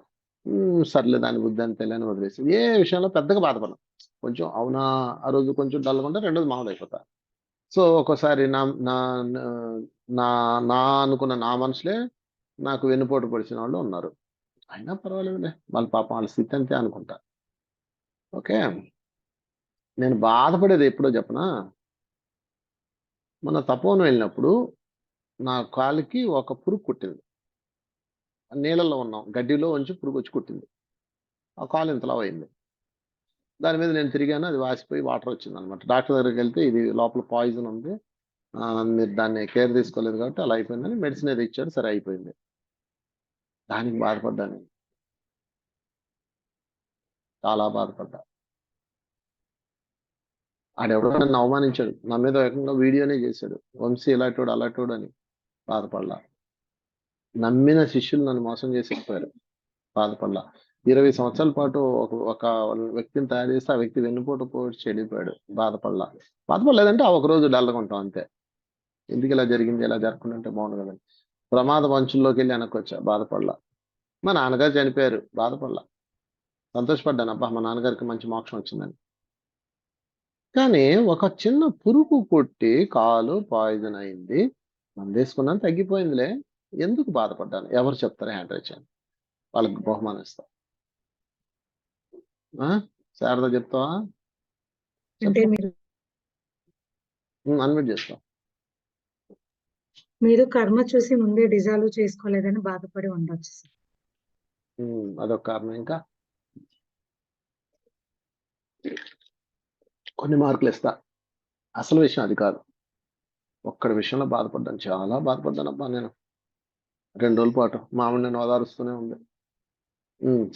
సర్లే దాని బుద్ధి అని తెలియని వదిలేసి, ఏ విషయంలో పెద్దగా బాధపడను. కొంచెం అవునా, ఆ రోజు కొంచెం డల్గా ఉంటే రెండోది మామూలు అయిపోతా. సో ఒక్కోసారి నా నా నా నా అనుకున్న నా మనుషులే నాకు వెన్నుపోటు పొడిచిన వాళ్ళు ఉన్నారు. అయినా పర్వాలేదులే, వాళ్ళ పాపం వాళ్ళ స్థితి అంతే అనుకుంటా. ఓకే. నేను బాధపడేది ఎప్పుడో చెప్పనా? మన తపోవనం వెళ్ళినప్పుడు నా కాలికి ఒక పురుగు కుట్టింది. నీళ్ళల్లో ఉన్నాం, గడ్డిలో ఉంచి పురుగు వచ్చి కుట్టింది. ఆ కాలు ఇంతలా అయింది. దాని మీద నేను తిరిగాను, అది వాసిపోయి వాటర్ వచ్చింది అనమాట. డాక్టర్ దగ్గరికి వెళ్తే ఇది లోపల పాయిజన్ ఉంది, మీరు దాన్ని కేర్ తీసుకోలేదు కాబట్టి అలా అయిపోయిందని మెడిసిన్ ఏదో ఇచ్చాడు, సరే అయిపోయింది. దానికి బాధపడ్డాను, చాలా బాధపడ్డా. ఆడెవడో నన్ను అవమానించాడు, నా మీద ఏకంగా వీడియోనే చేశాడు, వంశీ ఇలాంటోడు అలాంటోడు అని. బాధపడలా. నమ్మిన శిష్యులు నన్ను మోసం చేసి వెళ్ళిపోయారు, బాధపడలా. 20 సంవత్సరాల పాటు ఒక వ్యక్తిని తయారు చేస్తే ఆ వ్యక్తి వెన్నుపోటు పోటు చెడిపోయాడు. బాధపడలేదంటే ఆ ఒక రోజు డల్గా ఉంటాం అంతే. ఎందుకు ఇలా జరిగింది, ఇలా జరగకుండా ఉంటే బాగుండు కదండి. ప్రమాద మంచుల్లోకి వెళ్ళి వెనక్కొచ్చా, బాధపడలా. మా నాన్నగారు చనిపోయారు, బాధపడలా. సంతోషపడ్డాను, అబ్బా మా నాన్నగారికి మంచి మోక్షం వచ్చిందని. కానీ ఒక చిన్న పురుగు కొట్టి కాలు పాయిజన్ అయింది, మందేసుకున్నాను తగ్గిపోయిందిలే, ఎందుకు బాధపడ్డాను? ఎవరు చెప్తారు? హ్యాండ్ రైజ్ చేయండి, వాళ్ళకి బహుమానం ఇస్తాం. శారద చెప్తావా? అంటే మీరు అన్మ్యూట్ చేస్తాం. మీరు కర్మ చూసి ముందే డిజాల్వ్ చేసుకోలేదని బాధపడి ఉండొచ్చు సార్. అదొక కారణం. ఇంకా కొన్ని మార్కులు ఇస్తా. అసలు విషయం అది కాదు. ఒక్కడి విషయంలో బాధపడ్డాను, చాలా బాధపడ్డాను అబ్బా నేను. 2 రోజుల పాటు మా ఆవిడ నన్ను ఓదారుస్తూనే ఉంది.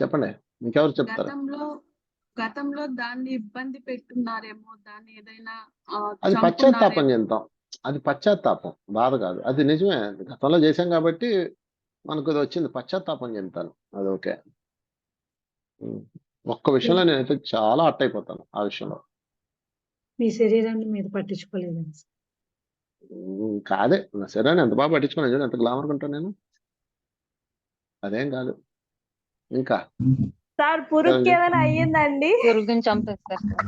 చెప్పండి, ఇంకెవరు చెప్తారు? గతంలో దాన్ని ఇబ్బంది పెట్టున్నారేమో, దాన్ని ఏదైనా అది పశ్చాత్తాపం చంపున్నారేమో. చెందుతాం. అది పశ్చాత్తాపం, బాధ కాదు. అది నిజమే, గతంలో చేశాం కాబట్టి మనకు అది వచ్చింది. పశ్చాత్తాపం చెందుతాను, అది ఓకే. ఒక్క విషయంలో నేనైతే చాలా హర్ట్ అయిపోతాను, ఆ విషయంలో. మీ శరీరాన్ని మీరు పట్టించుకోలేదని సార్. కాదే, నా శరీరాన్ని ఎంత బాగా పట్టించుకున్నాను చూడు, ఎంత గ్లామర్గా ఉంటాను నేను. అదేం కాదు. ఇంకా సార్ పురుగుకి ఏమైనా అయ్యిందండి? పురుగుని చంపేస్తారు సార్.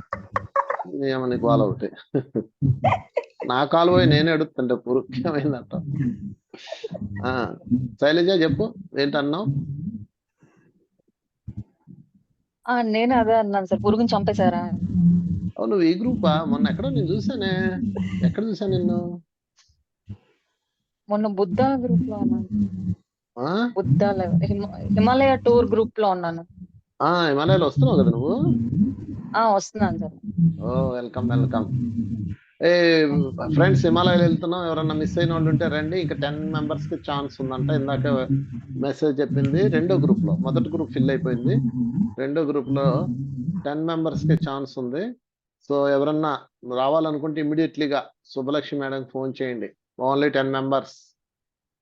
ఏమని గోల ఒకటి. నా కాలు పోయి నేను ఎడుతుంటే పురుగు ఏమైందంట. శైలజ చెప్పు, ఏంటన్నావు? నేను అదే అన్నాను సార్, పురుగుని చంపేశారా? నువ్వు ఈ గ్రూపా? మొన్న ఎక్కడో నేను చూసానే, ఎక్కడ చూసాను నిన్ను? మొన్న బుద్ధ గ్రూప్ లో ఉన్నాను. ఆ? బుద్ధ హిమాలయ టూర్ గ్రూప్ లో ఉన్నాను. హిమాలయాలో వస్తున్నావు కదా నువ్వు? వస్తున్నాను సార్. Welcome welcome. ఫ్రెండ్స్, హిమాలయాలు వెళ్తున్నాం, ఎవరన్నా మిస్ అయిన వాళ్ళు ఉంటే రండి. ఇంకా 10 members కి ఛాన్స్ ఉందంట, ఇందాక మెసేజ్ చెప్పింది. రెండో గ్రూప్ లో, మొదటి గ్రూప్ ఫిల్ అయిపోయింది, రెండో గ్రూప్ లో 10 members కి ఛాన్స్ ఉంది. సో ఎవరన్నా రావాలనుకుంటే ఇమ్మీడియట్లీగా శుభలక్ష్మి మేడం ఫోన్ చేయండి. Only 10 members.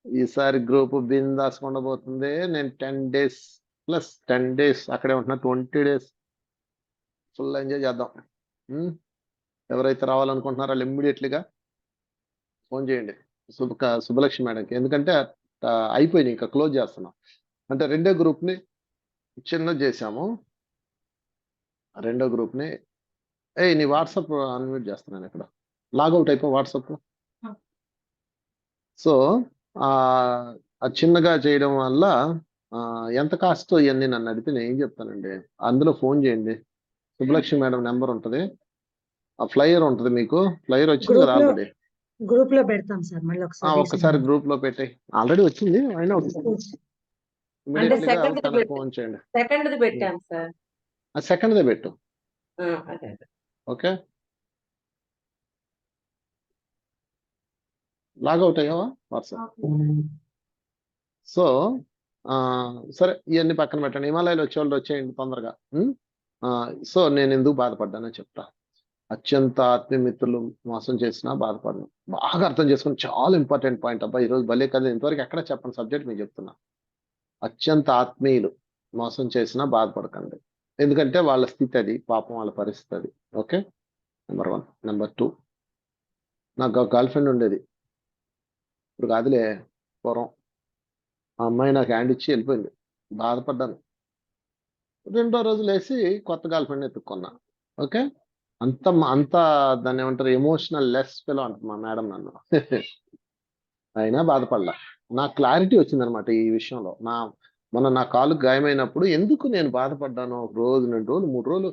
ఈసారి గ్రూప్ బిందాస్ ఉండబోతుంది. నేను 10 days ప్లస్ 10 days అక్కడే ఉంటున్నా, 20 days ఫుల్ ఎంజాయ్ చేద్దాం. ఎవరైతే రావాలనుకుంటున్నారో వాళ్ళు ఇమ్మీడియట్లీగా ఫోన్ చేయండి శుభలక్ష్మి మేడంకి. ఎందుకంటే అయిపోయింది, ఇంకా క్లోజ్ చేస్తున్నాం. అంటే రెండో గ్రూప్ని చిన్నది చేసాము. రెండో గ్రూప్ని నీ వాట్సాప్ అన్మ్యూట్ చేస్తున్నాను, ఇక్కడ లాగౌట్ అయిపో వాట్సాప్. సో అది చిన్నగా చేయడం వల్ల ఎంత కాస్ట్ ఇవన్నీ నన్ను అడిగితే నేను ఏం చెప్తానండి, అందులో ఫోన్ చేయండి. శుభలక్ష్మి మేడం నెంబర్ ఉంటుంది, ఆ ఫ్లైయర్ ఉంటుంది, మీకు ఫ్లైయర్ వచ్చింది కదా ఆల్రెడీ. గ్రూప్ లో పెడతాం సార్, మళ్ళీ ఒక్కసారి గ్రూప్ లో పెట్టి, ఆల్రెడీ వచ్చింది అయినా అంటే ఫోన్ చేయండి. సెకండ్ పెట్టాం సార్. సెకండ్దే పెట్టు, ఓకే. లాగౌట్ అయ్యావా వాట్సాప్? సో సరే, ఇవన్నీ పక్కన పెట్టండి. హిమాలయాలు వచ్చేవాళ్ళు వచ్చేయండి తొందరగా. సో నేను ఎందుకు బాధపడ్డానో చెప్తా. అత్యంత ఆత్మీయ మిత్రులు మోసం చేసినా బాధపడను. బాగా అర్థం చేసుకుని, చాలా ఇంపార్టెంట్ పాయింట్ అబ్బా, ఈరోజు భలే కదా, ఇంతవరకు ఎక్కడ చెప్పండి సబ్జెక్ట్ మీకు చెప్తున్నా. అత్యంత ఆత్మీయులు మోసం చేసినా బాధపడకండి, ఎందుకంటే వాళ్ళ స్థితి అది, పాపం వాళ్ళ పరిస్థితి అది. Okay, number 1. నెంబర్ 2, నాకు గర్ల్ ఫ్రెండ్ ఉండేది, ఇప్పుడు కాదులే, పూర్వం. ఆ అమ్మాయి నాకు హ్యాండ్ ఇచ్చి వెళ్ళిపోయింది, బాధపడ్డాను. రెండో రోజు లేచి కొత్త గర్ల్ ఫ్రెండ్ ఎత్తుక్కున్నా. ఓకే, అంత దాన్ని ఏమంటారు, ఎమోషనల్ లెస్ ఫెలో అంటారు మా మేడం నన్ను. అయినా బాధపడలా. నాకు క్లారిటీ వచ్చిందనమాట ఈ విషయంలో. మొన్న నా కాలు గాయమైనప్పుడు ఎందుకు నేను బాధపడ్డాను, 1 రోజు 2 రోజులు 3 రోజులు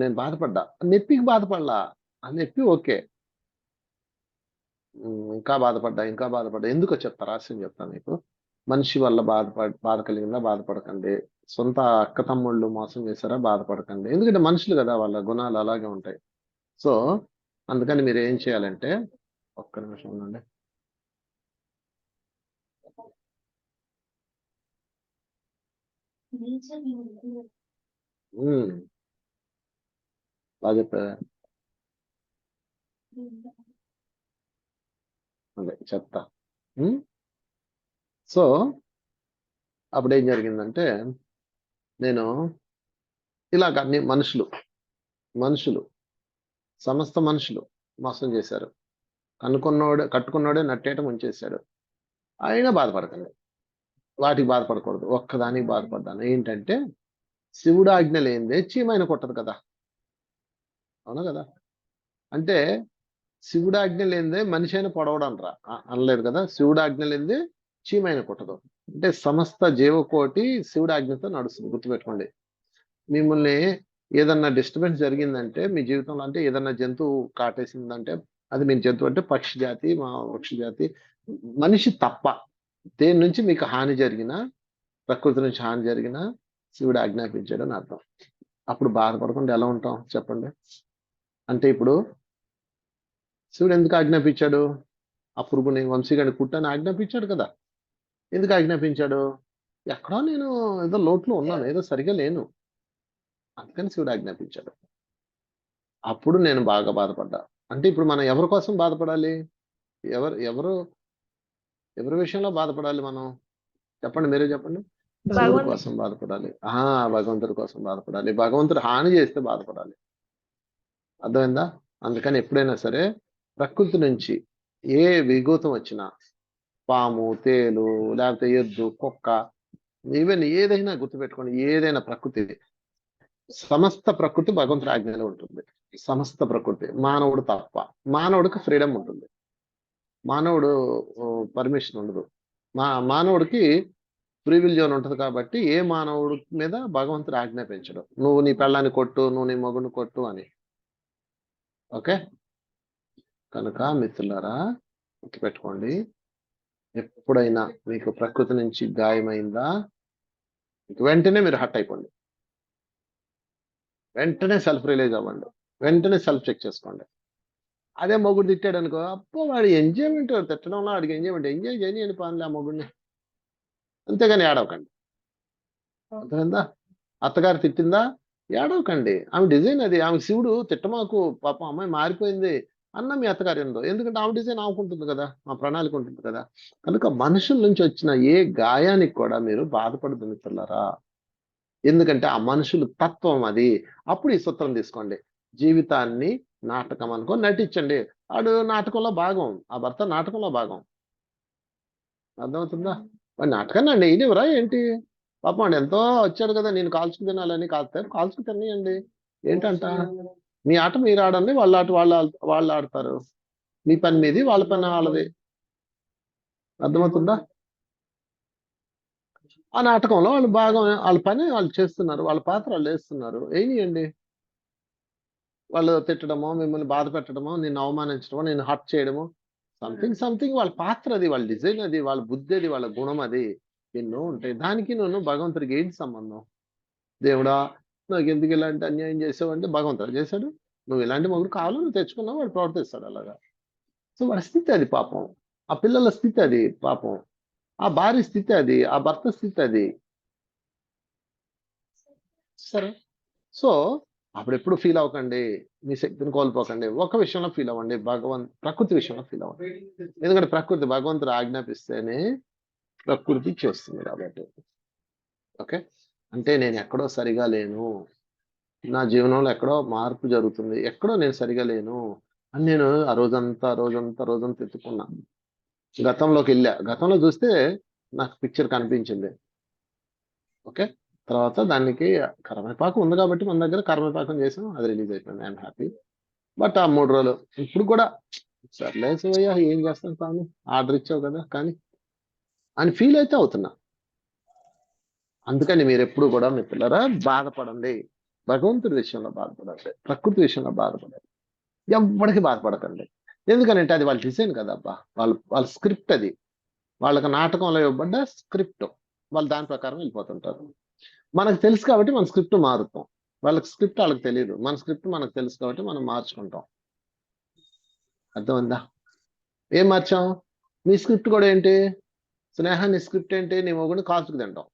నేను బాధపడ్డా. నొప్పికి బాధపడలా, ఆ నొప్పి ఓకే, ఇంకా బాధపడ్డా. ఎందుకో చెప్తా, రహస్యం చెప్తాను మీకు. మనిషి వల్ల బాధ కలిగిందా, బాధపడకండి. సొంత అక్క తమ్ముళ్ళు మోసం చేశారా, బాధపడకండి. ఎందుకంటే మనుషులు కదా, వాళ్ళ గుణాలు అలాగే ఉంటాయి. సో అందుకని మీరు ఏం చేయాలంటే, ఒక్క నిమిషం ఉండండి. బాగా చెప్పా, అదే చెప్తా. సో అప్పుడు ఏం జరిగిందంటే, నేను ఇలాగ అన్ని మనుషులు సమస్త మనుషులు మోసం చేశారు. కట్టుకున్నోడే నట్టేట ముంచేశాడు. అయినా బాధపడకండి, వాటికి బాధపడకూడదు. ఒక్కదానికి బాధపడ్డాను. ఏంటంటే శివుడు ఆజ్ఞ లేనిదే చీమైన కొట్టదు కదా, అవునా కదా? అంటే శివుడు ఆజ్ఞ లేనిదే మనిషి అయినా పొడవడం అనలేదు కదా. శివుడు ఆజ్ఞ లేనిదే చీమైన కొట్టదు. అంటే సమస్త జీవకోటి శివుడు ఆజ్ఞతో నడుస్తుంది. గుర్తుపెట్టుకోండి. మిమ్మల్ని ఏదన్నా డిస్టర్బెన్స్ జరిగిందంటే మీ జీవితంలో, అంటే ఏదన్నా జంతువు కాటేసిందంటే, అది మీ జంతువు అంటే పక్షి జాతి, మా వృక్ష జాతి, మనిషి తప్ప దేని నుంచి మీకు హాని జరిగినా, ప్రకృతి నుంచి హాని జరిగినా శివుడు ఆజ్ఞాపించాడు అని అర్థం. అప్పుడు బాధపడకుండా ఎలా ఉంటాం చెప్పండి? అంటే ఇప్పుడు శివుడు ఎందుకు ఆజ్ఞాపించాడు? ఆ పురుగుని, వంశీగాని కుట్టని ఆజ్ఞాపించాడు కదా. ఎందుకు ఆజ్ఞాపించాడు? ఎక్కడో నేను ఏదో లోట్లో ఉన్నాను, ఏదో సరిగా లేను, అందుకని శివుడు ఆజ్ఞాపించాడు. అప్పుడు నేను బాగా బాధపడ్డా. అంటే ఇప్పుడు మనం ఎవరి కోసం బాధపడాలి? ఎవరు ఎవరి విషయంలో బాధపడాలి మనం? చెప్పండి, మీరే చెప్పండి. శివుడి భగవంతుడు. కోసం బాధపడాలి. భగవంతుడి కోసం బాధపడాలి. భగవంతుడు హాని చేస్తే బాధపడాలి. అర్థమైందా? అందుకని ఎప్పుడైనా సరే ప్రకృతి నుంచి ఏ విఘూతం వచ్చినా, పాము, తేలు, లేకపోతే ఎద్దు, కుక్క, ఈవెన్ ఏదైనా గుర్తుపెట్టుకోండి, ఏదైనా ప్రకృతి, సమస్త ప్రకృతి భగవంతుడి ఆజ్ఞలో ఉంటుంది. సమస్త ప్రకృతి, మానవుడు తప్ప. మానవుడికి ఫ్రీడమ్ ఉంటుంది, మానవుడు పర్మిషన్ ఉండదు. మానవుడికి ఫ్రీ విల్ జోన్ ఉంటుంది. కాబట్టి ఏ మానవుడి మీద భగవంతుడు ఆజ్ఞాపించడు, నువ్వు నీ పెళ్ళాన్ని కొట్టు, నువ్వు నీ మగుని కొట్టు అని. ఓకే, కనుక మిత్రులారా గుర్తుపెట్టుకోండి, ఎప్పుడైనా మీకు ప్రకృతి నుంచి గాయమైందా, వెంటనే మీరు హర్ట్ అయిపోండి, వెంటనే సెల్ఫ్ రియలైజ్ అవ్వండి, వెంటనే సెల్ఫ్ చెక్ చేసుకోండి. అదే మొగుడు తిట్టాడు అనుకో, అప్పో వాడు ఎంజాయ్మెంట్, తిట్టడంలో వాడికి ఎంజాయ్ చేయని అని పనులే ఆ మొగుడిని, అంతేగాని ఏడవకండి. అర్థమైందా? అత్తగారు తిట్టిందా, ఏడవకండి. ఆమె డిజైన్ అది. ఆమె శివుడు తిట్టమాకు, పాపం అమ్మాయి మారిపోయింది అన్న మీ అత్తగారు ఏందో, ఎందుకంటే ఆమె డిజైన్ ఆవుకుంటుంది కదా, ఆ ప్రణాళిక ఉంటుంది కదా. కనుక మనుషుల నుంచి వచ్చిన ఏ గాయానికి కూడా మీరు బాధపడదు మిత్రులారా, ఎందుకంటే ఆ మనుషులు తత్వం అది. అప్పుడు ఈ సూత్రం తీసుకోండి, జీవితాన్ని నాటకం అనుకో, నటించండి. వాడు నాటకంలో భాగం, ఆ భర్త నాటకంలో భాగం. అర్థమవుతుందా? వాడు నాటకాన్ని అండి ఇనివరా ఏంటి? పాపం వాడు ఎంతో వచ్చాడు కదా, నేను కాల్చుకు తినాలని. కాల్చుకు తినేయండి, ఏంటంట? మీ ఆట మీరు ఆడండి, వాళ్ళ ఆట వాళ్ళు ఆడతారు. మీ పని మీది, వాళ్ళ పని వాళ్ళది. అర్థమవుతుందా? ఆ నాటకంలో వాళ్ళు భాగం, వాళ్ళ పని వాళ్ళు చేస్తున్నారు, వాళ్ళ పాత్ర వాళ్ళు వేస్తున్నారు, వేయండి. వాళ్ళు తిట్టడమో, మిమ్మల్ని బాధ పెట్టడమో, నిన్ను అవమానించడమో, నిన్ను హర్ట్ చేయడమో, సంథింగ్ వాళ్ళ పాత్ర అది, వాళ్ళ డిజైన్ అది, వాళ్ళ బుద్ధి అది, వాళ్ళ గుణం అది. ఎన్నో ఉంటాయి. దానికి నువ్వు భగవంతుడికి ఏంటి సంబంధం? దేవుడా నాకు ఎందుకు ఇలాంటి అన్యాయం చేసావు అంటే, భగవంతుడు చేశాడు. నువ్వు ఇలాంటి మొగుడు కావాలో నువ్వు తెచ్చుకున్నావు, వాడు ప్రవర్తిస్తాడు అలాగా. సో వాడి స్థితి అది పాపం, ఆ పిల్లల స్థితి అది పాపం, ఆ భార్య స్థితి అది, ఆ భర్త స్థితి అది. సరే, సో అప్పుడు ఎప్పుడు ఫీల్ అవ్వకండి, మీ శక్తిని కోల్పోకండి. ఒక విషయంలో ఫీల్ అవ్వండి, ప్రకృతి విషయంలో ఫీల్ అవ్వండి. ఎందుకంటే ప్రకృతి భగవంతుడు ఆజ్ఞాపిస్తేనే ప్రకృతి చేస్తుంది కాబట్టి. ఓకే, అంటే నేను ఎక్కడో సరిగా లేను, నా జీవనంలో ఎక్కడో మార్పు జరుగుతుంది, ఎక్కడో నేను సరిగా లేను అని నేను ఆ రోజంతా ఎత్తుకున్నా. గతంలోకి వెళ్ళా, గతంలో చూస్తే నాకు పిక్చర్ కనిపించింది. ఓకే, తర్వాత దానికి కరివేపాకు ఉంది కాబట్టి మన దగ్గర కరివేపాకం చేసాం, అది రిలీజ్ అయిపోయింది. I'm happy. బట్ ఆ 3 రోజులు ఇప్పుడు కూడా సర్లే శివయ్య ఏం చేస్తాను స్వామి, ఆర్డర్ ఇచ్చావు కదా కానీ అని ఫీల్ అయితే అవుతున్నా. అందుకని మీరు ఎప్పుడు కూడా మీ పిల్లరా బాధపడండి, భగవంతుడి విషయంలో బాధపడండి, ప్రకృతి విషయంలో బాధపడండి, ఎవ్వడికి బాధపడకండి. ఎందుకనంటే అది వాళ్ళ డిజైన్ కదా అబ్బా, వాళ్ళ స్క్రిప్ట్ అది, వాళ్ళకి నాటకంలో ఇవ్వబడ్డ స్క్రిప్ట్, వాళ్ళు దాని ప్రకారం వెళ్ళిపోతుంటారు. మనకు తెలుసు కాబట్టి మన స్క్రిప్ట్ మారుతాం, వాళ్ళకి స్క్రిప్ట్ వాళ్ళకి తెలియదు, మన స్క్రిప్ట్ మనకు తెలుసు కాబట్టి మనం మార్చుకుంటాం. అర్థమైందా? ఏం మార్చాం? మీ స్క్రిప్ట్ కూడా ఏంటి? స్నేహాన్ని స్క్రిప్ట్ ఏంటి? నీ మొగుడిని కాల్చుకు తింటాం,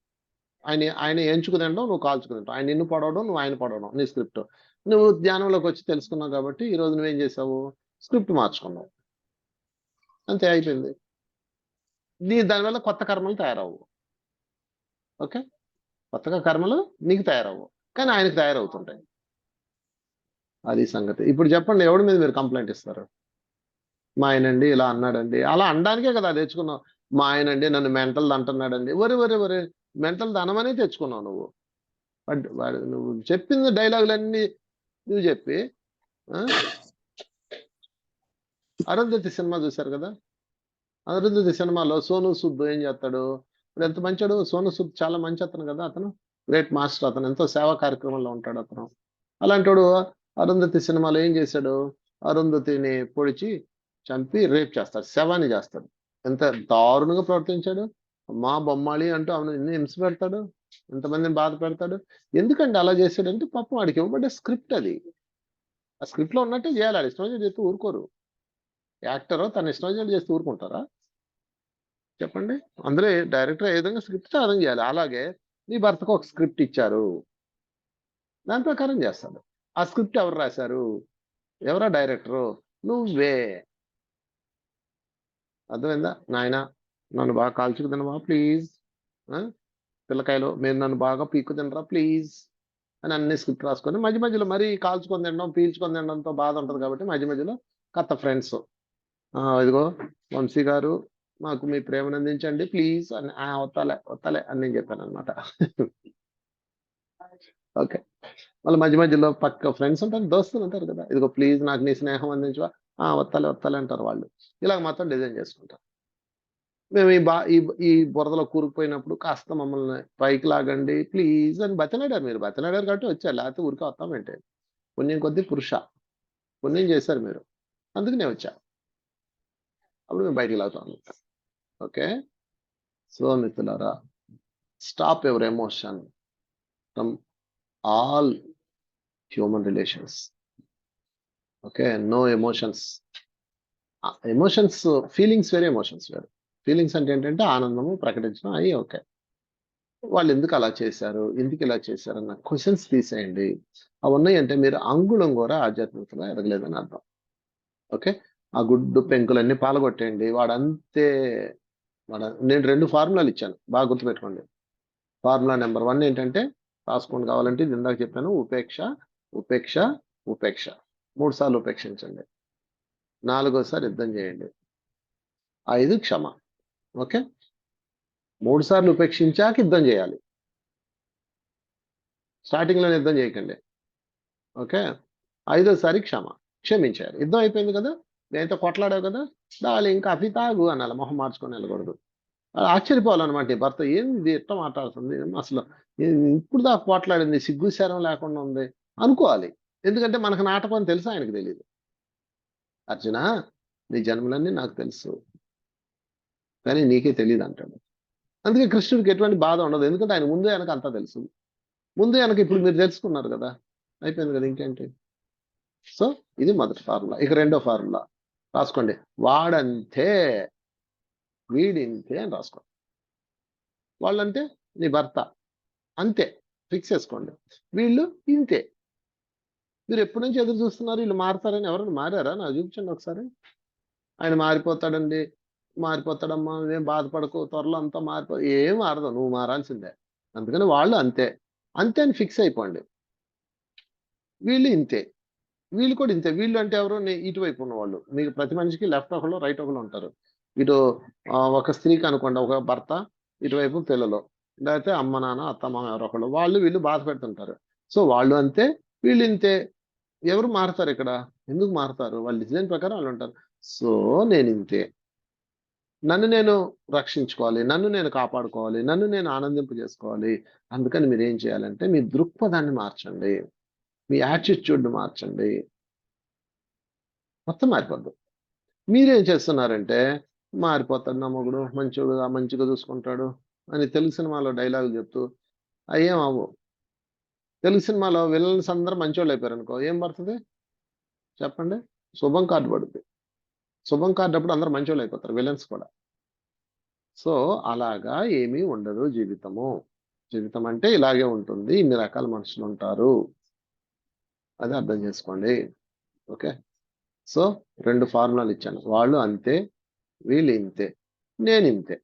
ఆయన ఎంచుకు తినడం, నువ్వు కాల్చుకు తింటావు, ఆయన నిన్ను పడవడం, నువ్వు ఆయన పడవడం, నీ స్క్రిప్ట్. నువ్వు ధ్యానంలోకి వచ్చి తెలుసుకున్నావు కాబట్టి ఈ రోజు నువ్వేం చేసావు? స్క్రిప్ట్ మార్చుకున్నావు, అంతే, అయిపోయింది. దానివల్ల కొత్త కర్మలు తయారవు. ఓకే, కొత్తగా కర్మలు నీకు తయారవ్వవు, కానీ ఆయనకు తయారవుతుంటాయి. అది సంగతి. ఇప్పుడు చెప్పండి, ఎవడి మీద మీరు కంప్లైంట్ ఇస్తారు? మా ఆయనండి ఇలా అన్నాడండి, అలా అనడానికే కదా తెచ్చుకున్నావు. మా ఆయనండి నన్ను మెంటల్ అంటున్నాడండి. ఒరే మెంటల్ అనమనే తెచ్చుకున్నావు నువ్వు. వాడు నువ్వు చెప్పింది డైలాగులన్నీ నువ్వు చెప్పి అరుంధతి సినిమా చూశారు కదా? అరుంధతి సినిమాలో సోను సూద్ ఏం చేస్తాడు? ఇప్పుడు ఎంత మంచాడు సోను సూద్, చాలా మంచి అతను కదా, అతను గ్రేట్ మాస్టర్, అతను ఎంతో సేవా కార్యక్రమంలో ఉంటాడు అతను. అలాంటోడు అరుంధతి సినిమాలో ఏం చేశాడు? అరుంధతిని పొడిచి చంపి రేప్ చేస్తాడు, శవాన్ని చేస్తాడు. ఎంత దారుణంగా ప్రవర్తించాడు! మా బొమ్మాళి అంటూ ఆమెను ఎన్ని హింస పెడతాడు, ఎంతమందిని బాధ పెడతాడు. ఎందుకంటే అలా చేశాడంటే పాపం వాడికి ఇవ్వబడ్డ స్క్రిప్ట్ అది. ఆ స్క్రిప్ట్ లో ఉన్నట్టే చేయాలి. ఆడి ఇష్టం చేస్తూ ఊరుకోరు. యాక్టర్ తన ఇష్టం చేస్తూ ఊరుకుంటారా చెప్పండి? అందులో డైరెక్టర్ ఏ విధంగా స్క్రిప్ట్ ఆ విధంగా చేయాలి. అలాగే నీ భర్తకు ఒక స్క్రిప్ట్ ఇచ్చారు, దాని ప్రకారం చేస్తాడు. ఆ స్క్రిప్ట్ ఎవరు రాశారు? ఎవరా డైరెక్టరు? నువ్వే. అర్థమైందా? నాయన నన్ను బాగా కాల్చుకు తినవా ప్లీజ్, పిల్లకాయలు మీరు నన్ను బాగా పీక్కు తినరా ప్లీజ్ అని అన్ని స్క్రిప్ట్ రాసుకొని మధ్య మధ్యలో మరీ కాల్చుకొని తినడం పీల్చుకొని తినడంతో బాధ ఉంటుంది కాబట్టి మధ్య మధ్యలో కొత్త ఫ్రెండ్స్, ఇదిగో వంశీ గారు మాకు మీ ప్రేమను అందించండి ప్లీజ్ అని, వత్తలే అని నేను చెప్పాను అనమాట. ఓకే, మళ్ళీ మధ్య మధ్యలో పక్క ఫ్రెండ్స్ ఉంటారు, దోస్తులు ఉంటారు కదా, ఇదిగో ప్లీజ్ నాకు నీ స్నేహం అందించవా, వత్తలే అంటారు వాళ్ళు. ఇలాగ మొత్తం డిజైన్ చేసుకుంటారు. మేము ఈ బురదలో కూరుకుపోయినప్పుడు కాస్త మమ్మల్ని పైకి లాగండి ప్లీజ్ అని బతిలాడారు. మీరు బతిలాడారు కాబట్టి వచ్చారు, లేకపోతే ఊరికి వస్తామంటే. పుణ్యం కొద్దీ పురుష, పుణ్యం చేశారు మీరు, అందుకు నేను వచ్చా. అప్పుడు మేము బయటికి లాగుతాం. ఓకే, సో మిత్రులారా, stop your emotion from all human relations. Okay, no emotions. Emotions, feelings వేరే, ఎమోషన్స్ వేరే. ఫీలింగ్స్ అంటే ఏంటంటే ఆనందము ప్రకటించడం, అయ్యి ఓకే. వాళ్ళు ఎందుకు అలా చేశారు, ఎందుకు ఇలా చేశారు అన్న క్వశ్చన్స్ తీసేయండి. అవి ఉన్నాయంటే మీరు అంగుళం కూడా ఆధ్యాత్మికంగా ఎదగలేదని అర్థం. ఓకే, ఆ గుడ్డు పెంకులన్నీ పాల్గొట్టేయండి. వాడంతే. నేను 2 ఫార్ములాలు ఇచ్చాను, బాగా గుర్తుపెట్టుకోండి. ఫార్ములా నెంబర్ 1 ఏంటంటే, రాసుకోండి కావాలంటే, ఇది ఇందాక చెప్పాను, ఉపేక్ష ఉపేక్ష ఉపేక్ష. 3 సార్లు ఉపేక్షించండి, 4వసారి యుద్ధం చేయండి, 5 క్షమ. ఓకే, 3 సార్లు ఉపేక్షించాక యుద్ధం చేయాలి, స్టార్టింగ్లో యుద్ధం చేయకండి. ఓకే, 5వసారి క్షమ, క్షమించారు. యుద్ధం అయిపోయింది కదా, నేనైతే కొట్లాడావు కదా, దాని ఇంకా అఫీ తాగు అనాలి, మొహం మార్చుకొని వెళ్ళకూడదు. ఆశ్చర్యపోవాలన్నమాట, ఈ భర్త ఏంది ఎట్లా మాట్లాడుతుంది, అసలు ఇప్పుడు దాకా పోట్లాడింది, సిగ్గు శరం లేకుండా ఉంది అనుకోవాలి. ఎందుకంటే మనకు నాటకం అని తెలుసు, ఆయనకు తెలియదు. అర్జున, నీ జన్మలన్నీ నాకు తెలుసు కానీ నీకే తెలియదు అంటాడు. అందుకే కృష్ణుడికి ఎటువంటి బాధ ఉండదు, ఎందుకంటే ఆయన ముందే ఆయనకు అంతా తెలుసు. ముందే ఆయనకి ఇప్పుడు మీరు తెలుసుకున్నారు కదా, అయిపోయింది కదా, ఇంకేంటి. సో ఇది మొదటి ఫార్ములా. ఇక రెండో ఫార్ములా రాసుకోండి, వాడంతే వీడింతే అని రాసుకోండి. వాళ్ళంటే నీ భర్త అంతే, ఫిక్స్ చేసుకోండి. వీళ్ళు ఇంతే. మీరు ఎప్పటి నుంచి ఎదురు చూస్తున్నారు వీళ్ళు మారుతారని? ఎవరైనా మారారా? నాకు చూపించండి ఒకసారి. ఆయన మారిపోతాడండి, మారిపోతాడమ్మా, ఏం బాధపడకు, త్వరలో అంతా ఏం మారదు, నువ్వు మారాల్సిందే. అందుకని వాళ్ళు అంతే అంతే అని ఫిక్స్ అయిపోండి. వీళ్ళు ఇంతే, వీళ్ళు కూడా ఇంతే. వీళ్ళు అంటే ఎవరు? ఇటువైపు ఉన్న వాళ్ళు. మీకు ప్రతి మనిషికి లెఫ్ట్ ఒకళ్ళు రైట్ ఒకళ్ళు ఉంటారు. ఇటు ఒక స్త్రీకి అనుకోండి, ఒక భర్త, ఇటువైపు పిల్లలు, లేకపోతే అమ్మ నాన్న అత్త మామ ఎవరో ఒకళ్ళు, వాళ్ళు వీళ్ళు బాధ పెడుతుంటారు. సో వాళ్ళు అంతే వీళ్ళు ఇంతే. ఎవరు మారుతారు ఇక్కడ? ఎందుకు మారుతారు? వాళ్ళ డిజైన్ ప్రకారం వాళ్ళు ఉంటారు. సో నేను ఇంతే, నన్ను నేను రక్షించుకోవాలి, నన్ను నేను కాపాడుకోవాలి, నన్ను నేను ఆనందింప చేసుకోవాలి. అందుకని మీరు ఏం చేయాలంటే మీ దృక్పథాన్ని మార్చండి, మీ యాటిట్యూడ్ని మార్చండి, మొత్తం మారిపోద్దు. మీరేం చేస్తున్నారంటే, మారిపోతాడు నా మొగుడు, మంచిగా చూసుకుంటాడు అని తెలుగు సినిమాలో డైలాగులు చెప్తూ అయ్యేం అవ్వు. తెలుగు సినిమాలో విలన్స్ అందరూ మంచోళ్ళు అయిపోయారు అనుకో, ఏం పడుతుంది చెప్పండి? శుభం కార్డు పడుతుంది. శుభం కార్డు అప్పుడు అందరూ మంచోళ్ళు అయిపోతారు, విలన్స్ కూడా. సో అలాగా ఏమీ ఉండదు జీవితము. జీవితం అంటే ఇలాగే ఉంటుంది, ఇన్ని రకాల మనుషులు ఉంటారు, అది అర్థం చేసుకోండి. ఓకే, సో 2 ఫార్ములాలు ఇచ్చాను. వాళ్ళు అంతే, వీళ్ళు ఇంతే, నేను ఇంతే.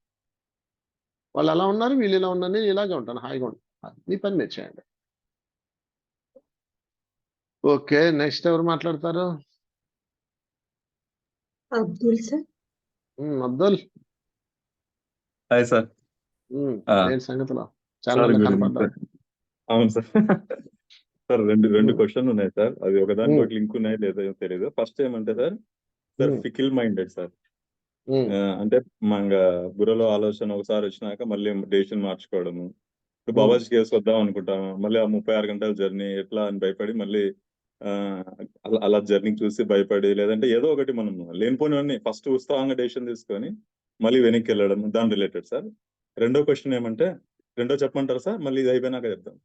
వాళ్ళు అలా ఉన్నారు, వీళ్ళు ఇలా ఉన్నారు, నేను ఇలాగే ఉంటాను, హాయిగా ఉంటాను. మీ పని మీరు చేయండి. ఓకే, నెక్స్ట్ ఎవరు మాట్లాడతారు? Abdul sir. Abdul. Hi sir. ఏంటి సంగతిలో చాలా సార్ నెలలు మీరు కనపడ్డా. అవును సార్. సార్ రెండు క్వశ్చన్లు ఉన్నాయి సార్. అవి ఒకదానికొకటి లింక్ ఉన్నాయి లేదో తెలియదు. ఫస్ట్ ఏమంటే సార్ ఫికిల్ మైండెడ్ సార్. అంటే మన బుర్రలో ఆలోచన ఒకసారి వచ్చినాక మళ్ళీ డెసిషన్ మార్చుకోవడము. ఇప్పుడు బాబాజీ కేసు వద్దాం అనుకుంటాము, మళ్ళీ ఆ 36 గంటల జర్నీ ఎట్లా అని భయపడి మళ్ళీ అలా జర్నీ చూసి భయపడి, లేదంటే ఏదో ఒకటి మనం లేనిపోనివన్నీ ఫస్ట్ ఉత్సాహంగా డెసిషన్ తీసుకొని మళ్ళీ వెనక్కి వెళ్ళడం, దాని రిలేటెడ్ సార్. రెండో క్వశ్చన్ ఏమంటే, రెండో చెప్పమంటారా సార్? మళ్ళీ ఇది అయిపోయినాక చెప్తాం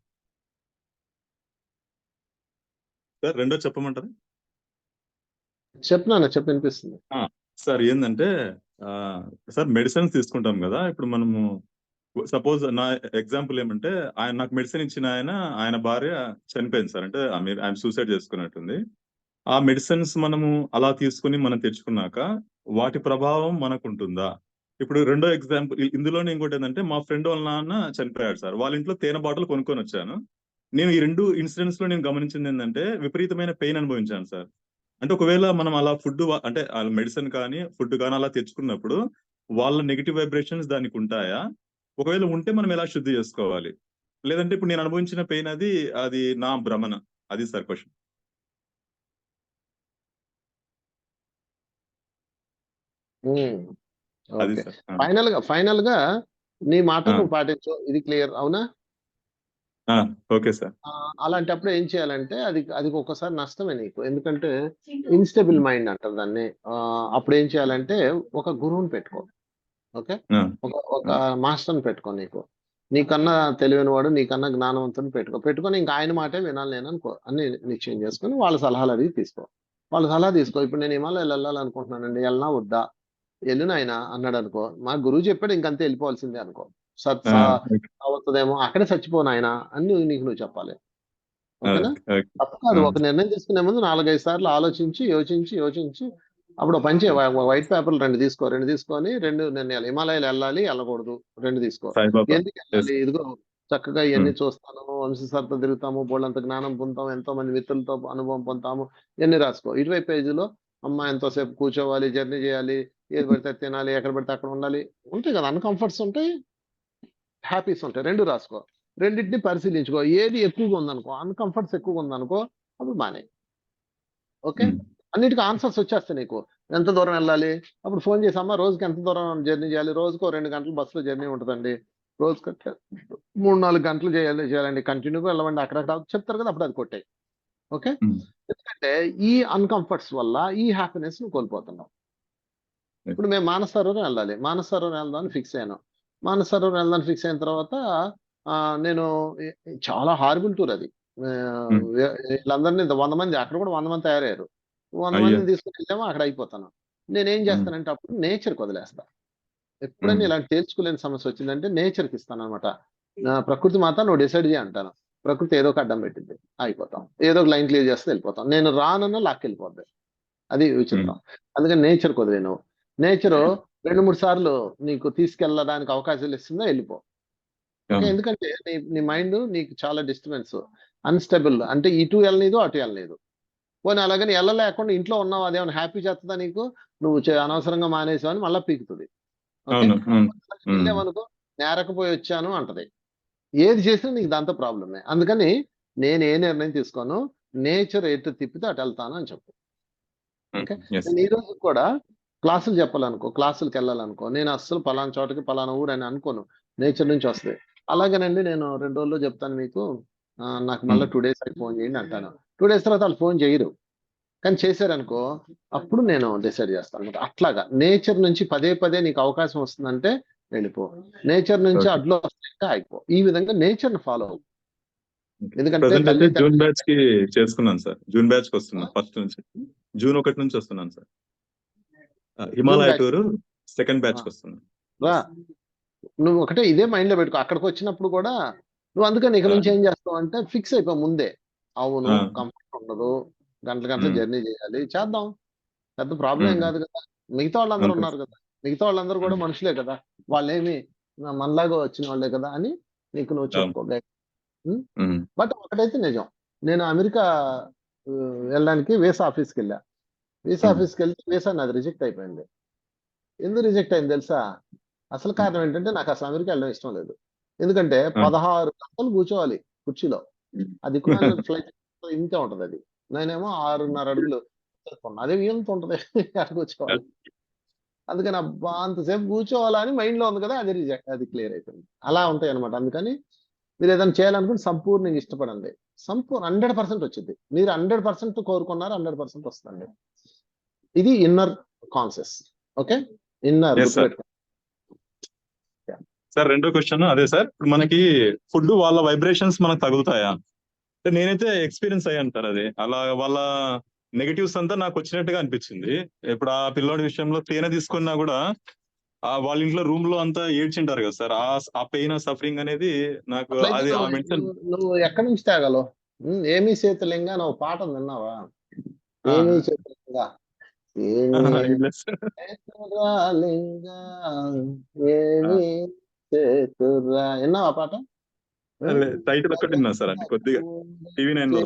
సార్. రెండో చెప్పమంటారా చెప్పినాను, చెప్పి వినిపిస్తుంది సార్? ఏంటంటే సార్ మెడిసిన్స్ తీసుకుంటాం కదా. ఇప్పుడు మనము సపోజ్ నా ఎగ్జాంపుల్ ఏమంటే, నాకు మెడిసిన్ ఇచ్చిన ఆయన భార్య చనిపోయింది సార్. అంటే ఆయన సూసైడ్ చేసుకున్నట్టుంది. ఆ మెడిసిన్స్ మనము అలా తీసుకుని మనం తెచ్చుకున్నాక వాటి ప్రభావం మనకు ఉంటుందా? ఇప్పుడు రెండో ఎగ్జాంపుల్ ఇందులోనే ఇంకోటి ఏంటంటే, మా ఫ్రెండ్ వాళ్ళ నాన్న చనిపోయాడు సార్. వాళ్ళ ఇంట్లో తేనె బాటలు కొనుక్కొని వచ్చాను. నేను ఈ 2 ఇన్సిడెంట్స్ లో నేను గమనించింది ఏంటంటే, విపరీతమైన పెయిన్ అనుభవించాను సార్. అంటే ఒకవేళ మనం అలా ఫుడ్ అంటే మెడిసిన్ కానీ ఫుడ్ కానీ అలా తెచ్చుకున్నప్పుడు వాళ్ళ నెగిటివ్ వైబ్రేషన్స్ దానికి ఉంటాయా? ఒకవేళ ఉంటే మనం ఎలా శుద్ధి చేసుకోవాలి? లేదంటే ఇప్పుడు నేను అనుభవించిన పెయిన్ అది నా భ్రమణ? అది సార్ క్వశ్చన్. అది ఓకే, సార్. ఫైనల్ గా నీ మాట నువ్వు పాటించు, ఇది క్లియర్ అవునా? Okay sir. అలాంటప్పుడు ఏం చేయాలంటే, అది ఒక్కసారి నష్టమే నీకు. ఎందుకంటే ఇన్స్టేబుల్ మైండ్ అంటారు దాన్ని. అప్పుడు ఏం చేయాలంటే ఒక గురువుని పెట్టుకో. ఓకే, ఒక మాస్టర్ని పెట్టుకో. నీకన్నా తెలివైన వాడు, నీకన్నా జ్ఞానవంతుని పెట్టుకొని ఇంకా ఆయన మాటే వినాలి నేను అనుకో అని నిశ్చయం చేసుకొని వాళ్ళ సలహాలు అడిగి తీసుకో. వాళ్ళ సలహా తీసుకో. ఇప్పుడు నేను హిమాలయాలు వెళ్ళాలనుకుంటున్నానండి, వెళ్ళనా వద్దా? వెళ్ళిన ఆయన అన్నాడు అనుకో, మా గురువు చెప్పాడు ఇంకంతే వెళ్ళిపోవాల్సిందే అనుకో. అవుతుందేమో, అక్కడే చచ్చిపోను ఆయన అని నీకు చెప్పాలి. ఓకేనా? తప్పు కాదు. ఒక నిర్ణయం తీసుకునే ముందు 4-5 సార్లు ఆలోచించి యోచించి అప్పుడు పని చేయ, వైట్ పేపర్లు 2 తీసుకొని 2 నిర్ణయాలు. హిమాలయాలు వెళ్ళాలి, వెళ్ళకూడదు 2 తీసుకో. ఎందుకు వెళ్ళాలి? ఇదిగో చక్కగా ఇవన్నీ చూస్తాను, వంశసర్త తిరుగుతాము, బోళ్ళంత జ్ఞానం పొందుతాము, ఎంతో మంది మిత్రులతో అనుభవం పొందుతాము, ఇవన్నీ రాసుకో. ఇటువైపు పేజీలో అమ్మ ఎంతోసేపు కూర్చోవాలి, జర్నీ చేయాలి, ఏది పడితే తినాలి, ఎక్కడ పడితే అక్కడ ఉండాలి, ఉంటాయి కదా, అన్కంఫర్ట్స్ ఉంటాయి, హ్యాపీస్ ఉంటాయి. 2 రాసుకో. రెండింటిని పరిశీలించుకో. ఏది ఎక్కువగా ఉందనుకో, అన్కంఫర్ట్స్ ఎక్కువగా ఉందనుకో, అప్పుడు మానే. ఓకే, అన్నిటికీ ఆన్సర్స్ వచ్చేస్తాయి నీకు. ఎంత దూరం వెళ్ళాలి, అప్పుడు ఫోన్ చేసి అమ్మ రోజుకి ఎంత దూరం జర్నీ చేయాలి, రోజుకో 2 గంటలు బస్సులో జర్నీ ఉంటుందండి, రోజుకి 3-4 గంటలు చేయాలండి, కంటిన్యూగా వెళ్ళమండి, అక్కడక్కడ చెప్తారు కదా, అప్పుడు అది కొట్టాయి. ఓకే, ఎందుకంటే ఈ అన్కంఫర్ట్స్ వల్ల ఈ హ్యాపీనెస్ నువ్వు కోల్పోతున్నావు. ఇప్పుడు మేము మానస సరోవరం వెళ్ళాలి, మానస సరోవరం వెళ్దామని ఫిక్స్ అయ్యాను. మానస సరోవరం వెళ్దామని ఫిక్స్ అయిన తర్వాత నేను చాలా హార్బుల్ టూర్ అది. వీళ్ళందరినీ 100 మంది, అక్కడ కూడా 100 మంది తయారయ్యారు. 100 మందిని తీసుకుని వెళ్ళామో అక్కడ అయిపోతాను. నేనేం చేస్తానంటే అప్పుడు నేచర్కి వదిలేస్తా. ఎప్పుడైనా ఇలాంటి తేల్చుకోలేని సమస్య వచ్చిందంటే నేచర్కి ఇస్తాను అనమాట. ప్రకృతి మాత నువ్వు డిసైడ్ చేయ అంటాను. ప్రకృతి ఏదో ఒక అడ్డం పెట్టింది, అయిపోతాం. ఏదో ఒక లైన్ క్లియర్ చేస్తే వెళ్ళిపోతాం. నేను రానన్నా లాక్కెళ్ళిపోద్ది. అది విచిత్రం. అందుకని నేచర్కి వదిలే. నువ్వు నేచర్ 2-3 సార్లు నీకు తీసుకెళ్ళడానికి అవకాశాలు ఇస్తుందా, వెళ్ళిపో. ఓకే, ఎందుకంటే నీ మైండ్ నీకు చాలా డిస్టర్బెన్స్, అన్స్టేబుల్. అంటే ఇటు వెళ్ళలేదు, అటు వెళ్ళలేదు. పోనీ అలాగని వెళ్ళలేకుండా ఇంట్లో ఉన్నావు, అదేమైనా హ్యాపీ చేస్తుందా నీకు? నువ్వు అనవసరంగా మానేసావని మళ్ళీ పీకుతుంది. ఓకే, వెళ్ళామనుకో, నేరకపోయి వచ్చాను అంటది. ఏది చేసినా నీకు దాంతో ప్రాబ్లమే. అందుకని నేను ఏ నిర్ణయం తీసుకోను, నేచర్ ఎటు తిప్పితే అటు వెళ్తాను అని చెప్పు. ఓకే, నేను ఈ రోజు కూడా క్లాసులు చెప్పాలనుకో, క్లాసులకు వెళ్ళాలనుకో, నేను అస్సలు పలానా చోటకి పలానా ఊరు అని అనుకోను. నేచర్ నుంచి వస్తుంది. అలాగేనండి నేను 2 రోజుల్లో చెప్తాను మీకు, నాకు మళ్ళీ 2 డేస్ అయితే ఫోన్ చేయండి అంటాను. 2 డేస్ తర్వాత వాళ్ళు ఫోన్ చేయరు, కానీ చేశారనుకో అప్పుడు నేను డిసైడ్ చేస్తాను అనమాట. అట్లాగా నేచర్ నుంచి పదే నీకు అవకాశం వస్తుందంటే వెళ్ళిపో, నేచర్ నుంచి అడ్లో వస్తే ఇంకా అయిపో. ఈ విధంగా నేచర్ ని ఫాలో అవ్వు. ఎందుకంటే జూన్ బ్యాచ్ కి చేసుకున్నాను సార్. జూన్ బ్యాచ్ కి వస్తున్నాను, ఫస్ట్ నుంచి జూన్ 1 నుంచి వస్తున్నాను sir. Himalaya tour second batch కి వస్తున్నాను. నువ్వు ఒకటే ఇదే మైండ్ లో పెట్టుకో. అక్కడికి వచ్చినప్పుడు కూడా నువ్వు అందుకని ఇక నుంచి ఏం చేస్తావు అంటే ఫిక్స్ అయిపో ముందే. అవును, కంఫర్ట్ ఉండదు, గంటలు జర్నీ చేయాలి, చేద్దాం, పెద్ద ప్రాబ్లం ఏం కాదు కదా. మిగతా వాళ్ళందరూ ఉన్నారు కదా, మిగతా వాళ్ళందరూ కూడా మనుషులే కదా, వాళ్ళేమి మనలాగా వచ్చిన వాళ్ళే కదా అని నీకు నువ్వు చెప్పుకో. బట్ ఒకటైతే నిజం, నేను అమెరికా వెళ్ళడానికి వీసా ఆఫీస్కి వెళ్ళా. వీసా ఆఫీస్కి వెళ్తే వీసా నాది రిజెక్ట్ అయిపోయింది. ఎందుకు రిజెక్ట్ అయింది తెలుసా? అసలు కారణం ఏంటంటే నాకు అసలు అమెరికా వెళ్ళడం ఇష్టం లేదు. ఎందుకంటే 16 గంటలు కూర్చోవాలి కుర్చీలో. అది ఫ్లైట్ ఇంతే ఉంటది. అది నేనేమో 6.5 అడుగులు అదే ఎంత ఉంటది అక్కడ కూర్చోవాలి. అందుకని అబ్బా అంతసేపు కూర్చోవాలని మైండ్ లో ఉంది కదా, అది రిజెక్ట్, అది క్లియర్ అయిపోయింది. అలా ఉంటాయి అనమాట. అందుకని మీరు ఏదైనా చేయాలనుకుంటే సంపూర్ణంగా ఇష్టపడండి. 100% వచ్చింది. మీరు 100% కోరుకున్నారు, 100% వస్తుంది. ఇది inner conscious. Okay, inner Yes, sir. Sir రెండో క్వశ్చన్ అదే సార్, ఇప్పుడు మనకి ఫుడ్ వాళ్ళ వైబ్రేషన్స్ మనకు తగులుతాయా? అంటే నేనైతే ఎక్స్పీరియన్స్ అయ్యాను సార్. అది అలా వాళ్ళ నెగటివ్స్ అంతా నాకు వచ్చినట్టుగా అనిపించింది. ఇప్పుడు ఆ పిల్లోడి విషయంలో తేనె తీసుకున్నా కూడా వాళ్ళ ఇంట్లో రూమ్ లో అంతా ఏడ్చింటారు కదా సార్, ఆ పెయిన్ సఫరింగ్ అనేది నాకు అట్లయితే అది ఆ మెడిసిన్. నువ్వు ఎక్కడి నుంచి తేగలవు? ఏమీ చేతులింగా నువ్వు పాఠం విన్నావా? ఏమీ చేతులింగా విన్నావా పాట? టైటిల్ ఒక్కటి విన్నా సార్, అంటే కొద్దిగా TV9 లో.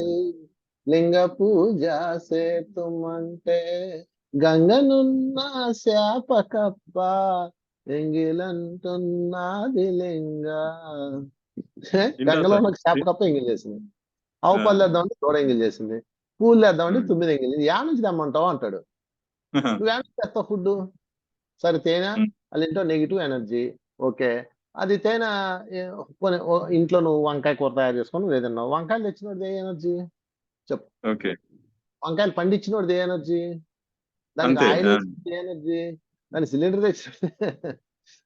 లింగ పూజ సేతుమంటే గంగనున్న శాపకప్ప ఎంగిలంటున్నది లింగ. గంగలో ఉన్న శాపకప్ప ఎంగిల్ చేసింది. ఆవు పళ్ళు వేద్దామంటే దూడ ఎంగిల్ చేసింది. పూలు వేద్దామంటే 9 ఎంగిల్. యా నుంచి తెమ్మంటావు అంటాడు. నువ్వు ఏం చేస్తావు ఫుడ్? సరే తేనె వాళ్ళ ఇంట్లో నెగిటివ్ ఎనర్జీ. ఓకే, అది తేనె ఇంట్లో నువ్వు వంకాయ కూర తయారు చేసుకొని నువ్వు ఏదన్నావు, వంకాయలు తెచ్చినోడిది ఏ ఎనర్జీ చెప్పు? వంకాయలు పండించినోడిది ఏ ఎనర్జీ? దానికి ఆయిల్ ఎనర్జీ, దాని సిలిండర్ తెచ్చిన.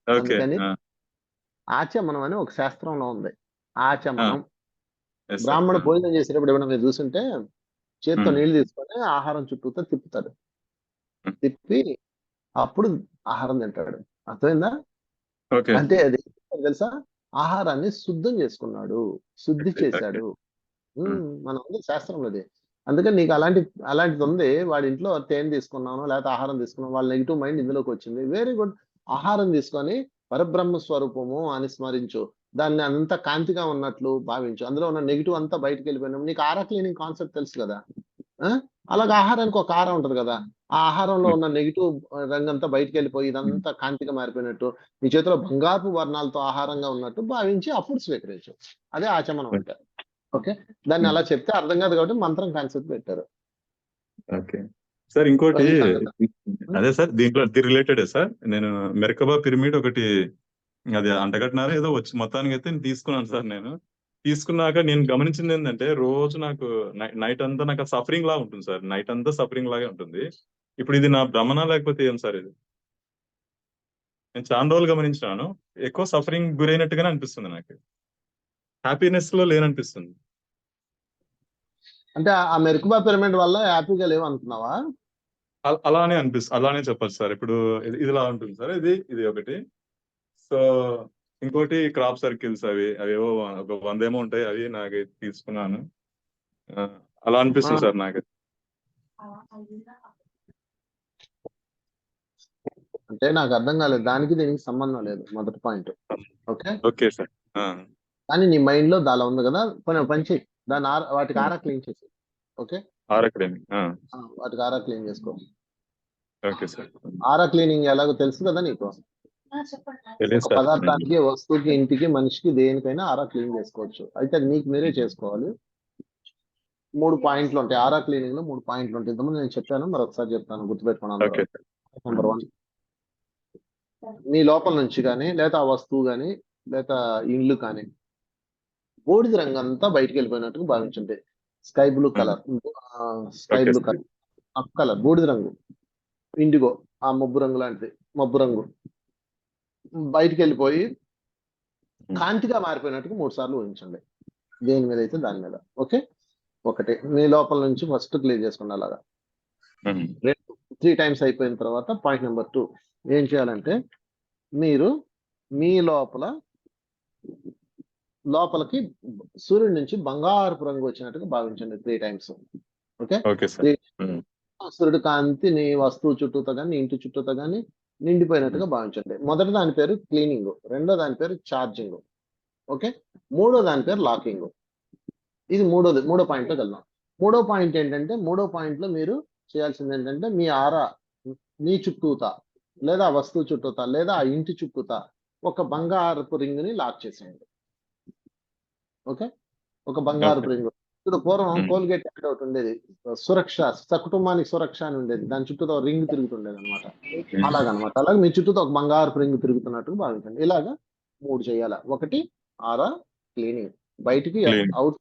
అందుకని ఆచమనం అని ఒక శాస్త్రంలో ఉంది. ఆచమనం. బ్రాహ్మణ భోజనం చేసేటప్పుడు ఏమైనా మీరు చూస్తుంటే చేత్తో నీళ్లు తీసుకొని ఆహారం చుట్టూతో తిప్పుతాడు. తిప్పి అప్పుడు ఆహారం తింటాడు. అర్థమైందా? అంటే అది తెలుసా, ఆహారాన్ని శుద్ధం చేసుకున్నాడు, శుద్ధి చేశాడు. మన ఉంది శాస్త్రంలో అది. అందుకని నీకు అలాంటిది ఉంది. వాడి ఇంట్లో తేనె తీసుకున్నాను లేకపోతే ఆహారం తీసుకున్నాను, వాళ్ళ నెగిటివ్ మైండ్ ఇందులోకి వచ్చింది. Very good. ఆహారం తీసుకొని పరబ్రహ్మ స్వరూపము అని స్మరించు, దాన్ని అంత కాంతిగా ఉన్నట్లు భావించు, అందులో ఉన్న నెగిటివ్ అంతా బయటకు వెళ్ళిపోయినాం. నీకు ఆరా క్లీనింగ్ కాన్సెప్ట్ తెలుసు కదా? అలాగే ఆహారానికి ఒక ఆరా ఉంటది కదా, ఆ ఆహారంలో ఉన్న నెగిటివ్ రంగంతా బయటకు వెళ్ళిపోయి ఇదంతా కాంతిగా మారిపోయినట్టు, నీ చేతిలో బంగారు వర్ణాలతో ఆహారంగా ఉన్నట్టు భావించి అప్పుడు స్వీకరించు. అదే ఆచమనం అంటే. ఓకే, దాన్ని అలా చెప్తే అర్థం కాదు కాబట్టి మంత్రం కాన్సెప్ట్ పెట్టారు. ఓకే సార్, ఇంకోటి అదే సార్, దీంట్లో రిలేటెడే సార్. నేను మెర్కబా పిరమిడ్ ఒకటి అది అంటగట్టినారా ఏదో వచ్చి మొత్తానికి అయితే తీసుకున్నాను సార్. నేను తీసుకున్నాక నేను గమనించింది ఏంటంటే రోజు నాకు నైట్ అంతా నాకు సఫరింగ్ లాగా ఉంటుంది సార్. నైట్ అంతా సఫరింగ్ లాగే ఉంటుంది. ఇప్పుడు ఇది నా భ్రమణ లేకపోతే ఏం సార్ ఇది? నేను చాలా రోజులు గమనించినాను, ఎక్కువ సఫరింగ్ గురైనట్టుగానే అనిపిస్తుంది నాకు, హ్యాపీనెస్ లో లేననిపిస్తుంది. అంటే ఆ మెర్కబా పిరమిడ్ వల్ల హ్యాపీగా లేవు అనుకున్నావా? అలానే అనిపిస్తుంది, అలానే చెప్పచ్చు సార్. ఇప్పుడు ఇదిలా ఉంటుంది సార్, ఇది ఒకటి. సో ఇంకోటి క్రాప్ సర్కిల్స్, అవేవో ఒక 100 ఏమో ఉంటాయి, అవి నాకు తీసుకున్నాను. అలా అనిపిస్తుంది సార్ నాకు. అంటే నాకు అర్థం కాలేదు, దానికి దీనికి సంబంధం లేదు మొదటి పాయింట్. Okay sir. కానీ నీ మైండ్ లో దాలా ఉంది కదా, పంచి దాన్ని వాటికి ఆరా క్లీన్ చేసి. ఓకే, వాటికి ఆరా క్లీన్ చేసుకో. Okay sir. ఆరా క్లీనింగ్ ఎలాగో తెలుసు కదా నీకు? ఒక పదార్థానికి, వస్తువుకి, ఇంటికి, మనిషికి, దేనికైనా ఆరా క్లీన్ చేసుకోవచ్చు. అయితే నీకు మీరే చేసుకోవాలి. 3 పాయింట్లు ఉంటాయి ఆరా క్లీనింగ్ లో. 3 పాయింట్లు ఉంటాయి. ఇంతకుముందు నేను చెప్పాను, మరొకసారి చెప్తాను, గుర్తుపెట్టుకున్నాను. నెంబర్ 1, మీ లోపల నుంచి కానీ లేదా ఆ వస్తువు కానీ లేదా ఇల్లు కానీ బూడిద రంగు అంతా బయటకు వెళ్ళిపోయినట్టుగా భావించండి. స్కై బ్లూ కలర్, కలర్ బూడిద రంగు, ఇండిగో, ఆ మబ్బు రంగు లాంటిది, మబ్బు రంగు బయటికి వెళ్ళిపోయి కాంతిగా మారిపోయినట్టుగా 3 సార్లు ఊహించండి. దేని మీద అయితే దాని మీద. ఓకే, ఒకటి మీ లోపల నుంచి ఫస్ట్ క్లియర్ చేసుకోండి. అలాగా 3 టైమ్స్ అయిపోయిన తర్వాత పాయింట్ నెంబర్ 2 ఏం చేయాలంటే, మీరు మీ లోపలికి సూర్యుడి నుంచి బంగారపు రంగు వచ్చినట్టుగా భావించండి 3 టైమ్స్. ఓకే, సూర్యుడు కాంతి నీ వస్తువు చుట్టూతో కానీ నీ ఇంటి చుట్టూతో కానీ నిండిపోయినట్టుగా భావించండి. మొదటి దాని పేరు క్లీనింగ్, రెండో దాని పేరు ఛార్జింగ్, ఓకే, మూడో దాని పేరు లాకింగ్. ఇది మూడో పాయింట్ లోకి వెళ్దాం. మూడో పాయింట్ లో మీరు చేయాల్సింది ఏంటంటే మీ ఆరా, మీ చుట్టూత లేదా ఆ వస్తువు చుట్టూత లేదా ఆ ఇంటి చుట్టూత ఒక బంగారపు రింగ్ ని లాక్ చేసేయండి. ఓకే, ఒక బంగారపు రింగ్. ఇప్పుడు పూర్వం కోల్గేట్ యాడ్ ఒకటి ఉండేది, సురక్ష, సకుటుంబానికి సురక్ష అని ఉండేది, దాని చుట్టూతో రింగ్ తిరుగుతుండేది అనమాట. అలాగే మీ చుట్టూతో ఒక బంగారపు రింగ్ తిరుగుతున్నట్టు భావించండి. ఇలాగా 3 చేయాలి. ఒకటి ఆరా క్లీనింగ్, బయటికి out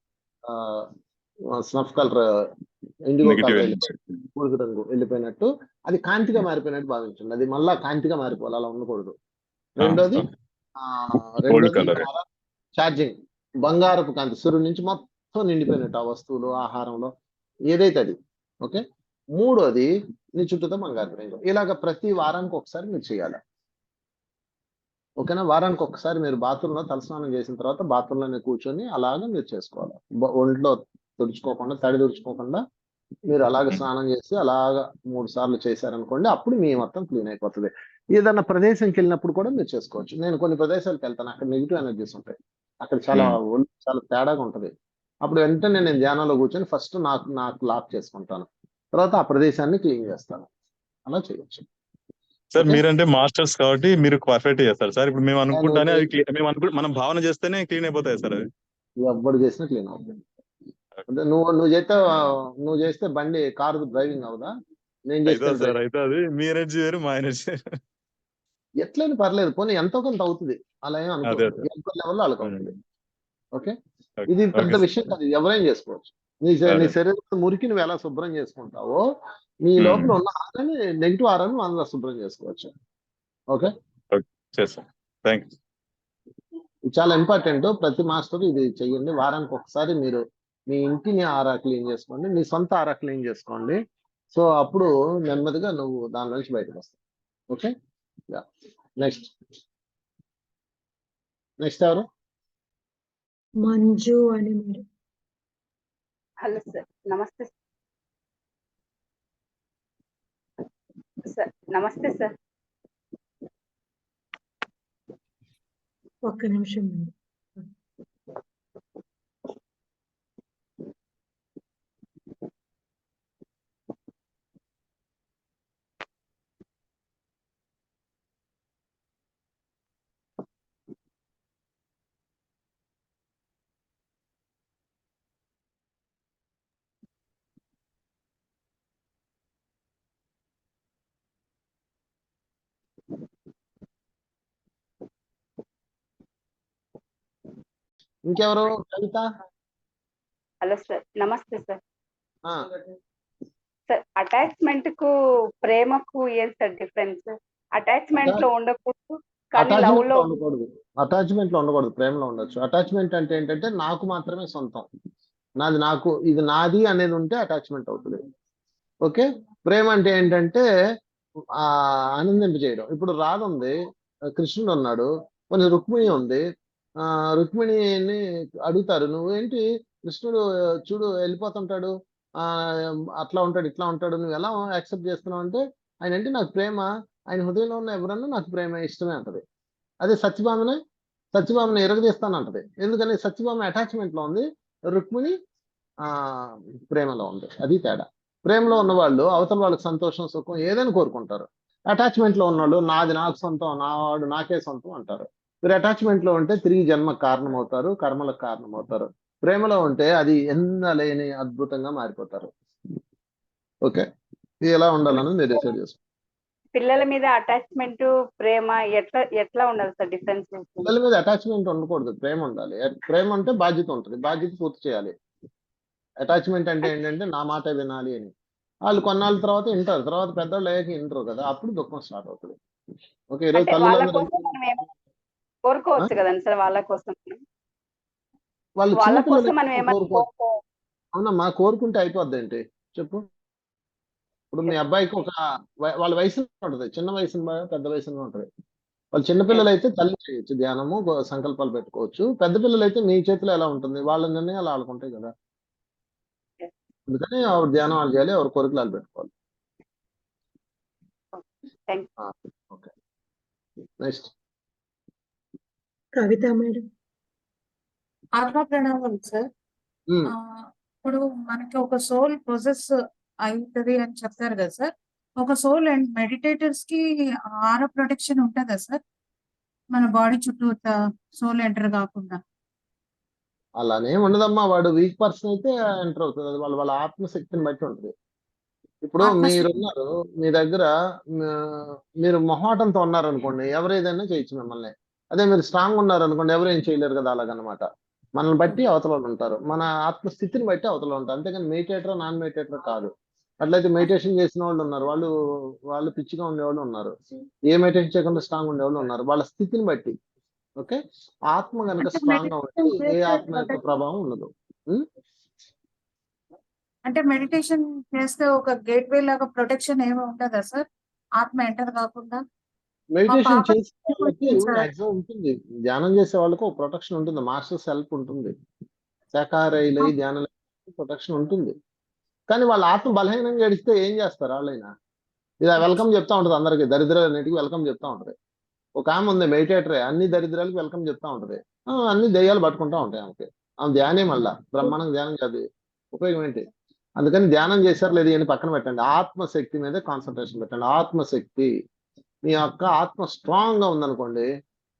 snuff colour, IndiGo colour బూడిద రంగు వెళ్ళిపోయినట్టు, అది కాంతిగా మారిపోయినట్టు భావించండి. అది మళ్ళా కాంతిగా మారిపోవాలి, అలా ఉండకూడదు. రెండోది ఛార్జింగ్, బంగారపు కాంతి సూర్యుడి నుంచి మొత్తం నిండిపోయినట్టు ఆ వస్తువులు, ఆహారంలో ఏదైతే అది. ఓకే, మూడోది నీ చుట్టూతో బంగారపు రింగు. ఇలాగ ప్రతి వారానికి ఒకసారి మీరు చేయాలి. ఓకేనా, వారానికి ఒకసారి మీరు బాత్రూంలో తలస్నానం చేసిన తర్వాత బాత్రూంలోనే కూర్చొని అలాగా మీరు చేసుకోవాలి. ఒంట్లో తుడుచుకోకుండా, తడి తుడుచుకోకుండా మీరు అలాగ స్నానం చేసి అలాగా 3 సార్లు చేశారనుకోండి, అప్పుడు మీ మొత్తం క్లీన్ అయిపోతుంది. ఏదన్నా ప్రదేశంకి వెళ్ళినప్పుడు కూడా మీరు చేసుకోవచ్చు. నేను కొన్ని ప్రదేశాలకు వెళ్తాను, అక్కడ నెగిటివ్ ఎనర్జీస్ ఉంటాయి, అక్కడ చాలా తేడాగా ఉంటది. అప్పుడు వెంటనే నేను ధ్యానంలో కూర్చొని ఫస్ట్ నాకు లాక్ చేసుకుంటాను, తర్వాత ఆ ప్రదేశాన్ని క్లీన్ చేస్తాను. అలా చేయొచ్చు. సార్ మీరంటే మాస్టర్స్ కాబట్టి మీరు పర్ఫెక్ట్ చేస్తారు సార్. ఇప్పుడు మేము అనుకుంటానే అది మనం భావన చేస్తేనే క్లీన్ అయిపోతాయి సార్. అది ఎవ్వడు చేసినా క్లీన్ అవుతుంది. అంటే నువ్వు చేస్తే బండి, కారు డ్రైవింగ్ అవుదా? నేను చేస్తే సార్ అయితే అది మీ ఎనర్జీ వేరు, మా ఎనర్జీ ఎట్లయినా పర్లేదు, పోనీ ఎంతో కొంత అవుతుంది, అలా ఏం అనుకోదు. ఎంత లెవెల్లో వాళ్ళకి అవుతుంది. ఓకే, ఇది పెద్ద విషయం కాదు, ఎవరైనా చేసుకోవచ్చు. నీ శరీరం మురికి నువ్వు ఎలా శుభ్రం చేసుకుంటావో, నీ లోపల ఉన్న ఆరాన్ని, నెగిటివ్ ఆరాన్ని అందులో శుభ్రం చేసుకోవచ్చు. ఓకే, ఇది చాలా ఇంపార్టెంట్. ప్రతి మాస్టర్ ఇది చెయ్యండి. వారానికి ఒకసారి మీరు మీ ఇంటిని ఆరా క్లీన్ చేసుకోండి, మీ సొంత ఆరా క్లీన్ చేసుకోండి. సో అప్పుడు నెమ్మదిగా నువ్వు దాని నుంచి బయటకు వస్తావు. ఓకే, నెక్స్ట్ ఎవరు? మంజు అని మేడం. హలో సార్, నమస్తే సార్. నమస్తే సార్. ఒక్క నిమిషం మేడం. ఇంకెవరు? కవిత. హలో సార్, నమస్తే సార్. సార్, అటాచ్మెంట్ కు ప్రేమకు ఏం సార్ డిఫరెన్స్? అటాచ్మెంట్ లో ఉండకూడదు, కానీ లవ్ లో ఉండకూడదు. అటాచ్మెంట్ లో ఉండకూడదు, ప్రేమలో ఉండొచ్చు. అటాచ్మెంట్ అంటే ఏంటంటే నాకు మాత్రమే సొంతం, నాకు ఇది నాది అనేది ఉంటే అటాచ్మెంట్ అవుతుంది. ఓకే, ప్రేమ అంటే ఏంటంటే ఆనందింప చేయడం. ఇప్పుడు రాధ ఉంది, కృష్ణుడు ఉన్నాడు, కొన్ని రుక్మిణి ఉంది. రుక్మిణిని అడుగుతారు, నువ్వేంటి కృష్ణుడు చూడు వెళ్ళిపోతుంటాడు, అట్లా ఉంటాడు ఇట్లా ఉంటాడు, నువ్వు ఎలా యాక్సెప్ట్ చేస్తున్నావు అంటే, ఆయన అంటే నాకు ప్రేమ, ఆయన హృదయంలో ఉన్న ఎవరన్నా నాకు ప్రేమ ఇష్టమే అంటది. అదే సత్యభామని ఎరగదీస్తానంటది. ఎందుకని? సత్యభామ అటాచ్మెంట్ లో ఉంది, రుక్మిణి ప్రేమలో ఉంది. అది తేడా. ప్రేమలో ఉన్న వాళ్ళు అవతల వాళ్ళకి సంతోషం, సుఖం ఏదైనా కోరుకుంటారు. అటాచ్మెంట్ లో ఉన్నవాళ్ళు నాది నాకు సొంతం, నావాడు నాకే సొంతం అంటారు. మీరు అటాచ్మెంట్ లో ఉంటే తిరిగి జన్మకు కారణం అవుతారు, కర్మలకు కారణం అవుతారు. ప్రేమలో ఉంటే అది ఎన్నలేని అద్భుతంగా మారిపోతారు. ఓకే, ఇది ఎలా ఉండాలని మీరు డిసైడ్ చేసుకోండి. పిల్లల మీద అటాచ్మెంట్, ప్రేమ ఎట్లా ఉండాలి సార్? డిఫరెన్స్ పిల్లల మీద అటాచ్మెంట్ ఉండకూడదు, ప్రేమ ఉండాలి. ప్రేమ అంటే బాధ్యత ఉంటుంది, బాధ్యత పూర్తి చేయాలి. అటాచ్మెంట్ అంటే ఏంటంటే నా మాట వినాలి అని. వాళ్ళు కొన్నాళ్ళ తర్వాత వింటారు, తర్వాత పెద్దవాళ్ళు అయ్యాక వింటారు కదా, అప్పుడు దుఃఖం స్టార్ట్ అవుతుంది. ఓకే, ఈరోజు తల్లిదండ్రులు కోరుకోవచ్చు కదండి సార్, వాళ్ళ కోసం వాళ్ళు వాళ్ళ కోసం చిన్నపిల్లలు మనం ఏమైనా అవునమ్మా, కోరుకుంటే అయిపోద్ది ఏంటి చెప్పు. ఇప్పుడు మీ అబ్బాయికి వాళ్ళ వయసు ఉంటుంది, చిన్న వయసు పెద్ద వయసు ఉంటుంది. వాళ్ళు చిన్నపిల్లలు అయితే తల్లి చేయొచ్చు ధ్యానము, సంకల్పాలు పెట్టుకోవచ్చు. పెద్ద పిల్లలు అయితే మీ చేతిలో ఎలా ఉంటుంది, వాళ్ళ నిర్ణయాలు వాళ్ళకుంటాయి కదా. అందుకని ఎవరు ధ్యానం వాళ్ళు చేయాలి, ఎవరు కోరికలు వాళ్ళు పెట్టుకోవాలి. ఓకే, నెక్స్ట్ కవిత మేడం. ఆత్మ ప్రణామం సార్. ఉమ్. ఇప్పుడు మనకి ఒక సోల్ ప్రొసెస్ అవుతుంది అని చెప్తారు కదా సార్. ఒక సోల్ అండ్ మెడిటేటర్స్ కి ఆరా ప్రొటెక్షన్ ఉంటుందా సార్? మన బాడీ చుట్టూ సోల్ ఎంటర్ కాకుండా. అలానే ఉండదమ్మా, వాడు వీక్ పర్సన్ అయితే ఎంటర్ అవుతుంది. అది వాళ్ళ వాళ్ళ ఆత్మశక్తిని బట్టి ఉంటుంది. ఇప్పుడు ఆత్మశక్తి. మీరున్నారు, మీ దగ్గర మీరు మొహాటంతో ఉన్నారనుకోండి, ఎవరు ఏదైనా చేయొచ్చు మిమ్మల్ని. అదే మీరు స్ట్రాంగ్ ఉన్నారనుకోండి, ఎవరు ఏం చేయలేరు కదా, అలాగనమాట. మనల్ని బట్టి అవతల వాళ్ళు ఉంటారు, మన ఆత్మస్థితిని బట్టి అవతల ఉంటారు. అంతేగాని మెడిటేటర్ నాన్ మెడిటేటర్ కాదు. అట్లయితే మెడిటేషన్ చేసిన వాళ్ళు ఉన్నారు, వాళ్ళు వాళ్ళు పిచ్చిగా ఉండేవాళ్ళు ఉన్నారు, ఏ మెడిటేషన్ చేయకుండా స్ట్రాంగ్ ఉండేవాళ్ళు ఉన్నారు, వాళ్ళ స్థితిని బట్టి. ఓకే, ఆత్మ కనుక అంటే స్ట్రాంగ్ గా ఉంటే మెడిటేషన్ ఏ చేస్తే ఆత్మ యొక్క ప్రభావం ఉండదు. ఉం? అంటే మెడిటేషన్ చేస్తే ఒక గేట్వే లాగా ప్రొటెక్షన్ ఏమి ఉంటుందా సార్? ఆత్మ ఎంటర్ కాకుండా. మా మెడిటేషన్ పాప చేసే వాళ్ళకి సార్. మాక్సిమం ఉంటుంది, ధ్యానం చేసే వాళ్ళకు ఒక ప్రొటెక్షన్ ఉంటుంది, మాస్టర్స్ హెల్ప్ ఉంటుంది, శాకాహారులై ధ్యానం ప్రొటెక్షన్ ఉంటుంది. కానీ వాళ్ళ ఆత్మ బలహీనంగా ఏడిస్తే ఏం చేస్తారు వాళ్ళైనా? ఇలా వెల్కమ్ చెప్తా ఉంటుంది అందరికి, దరిద్రాలన్నిటికీ వెల్కమ్ చెప్తా ఉంటది. ఒక ఆమె ఉంది మెడిటేటరే, అన్ని దరిద్రాలకు వెల్కమ్ చెప్తా ఉంటది. అన్ని దెయ్యాలు పట్టుకుంటా ఉంటాయి ఆమెకి. ఆమె ధ్యానే, మళ్ళా బ్రహ్మాండంగా ధ్యానం కాదు, ఉపయోగం ఏంటి? అందుకని ధ్యానం చేశారు లేదు అని పక్కన పెట్టండి, ఆత్మశక్తి మీద కాన్సన్ట్రేషన్ పెట్టండి. ఆత్మశక్తి, మీ యొక్క ఆత్మ స్ట్రాంగ్ గా ఉందనుకోండి,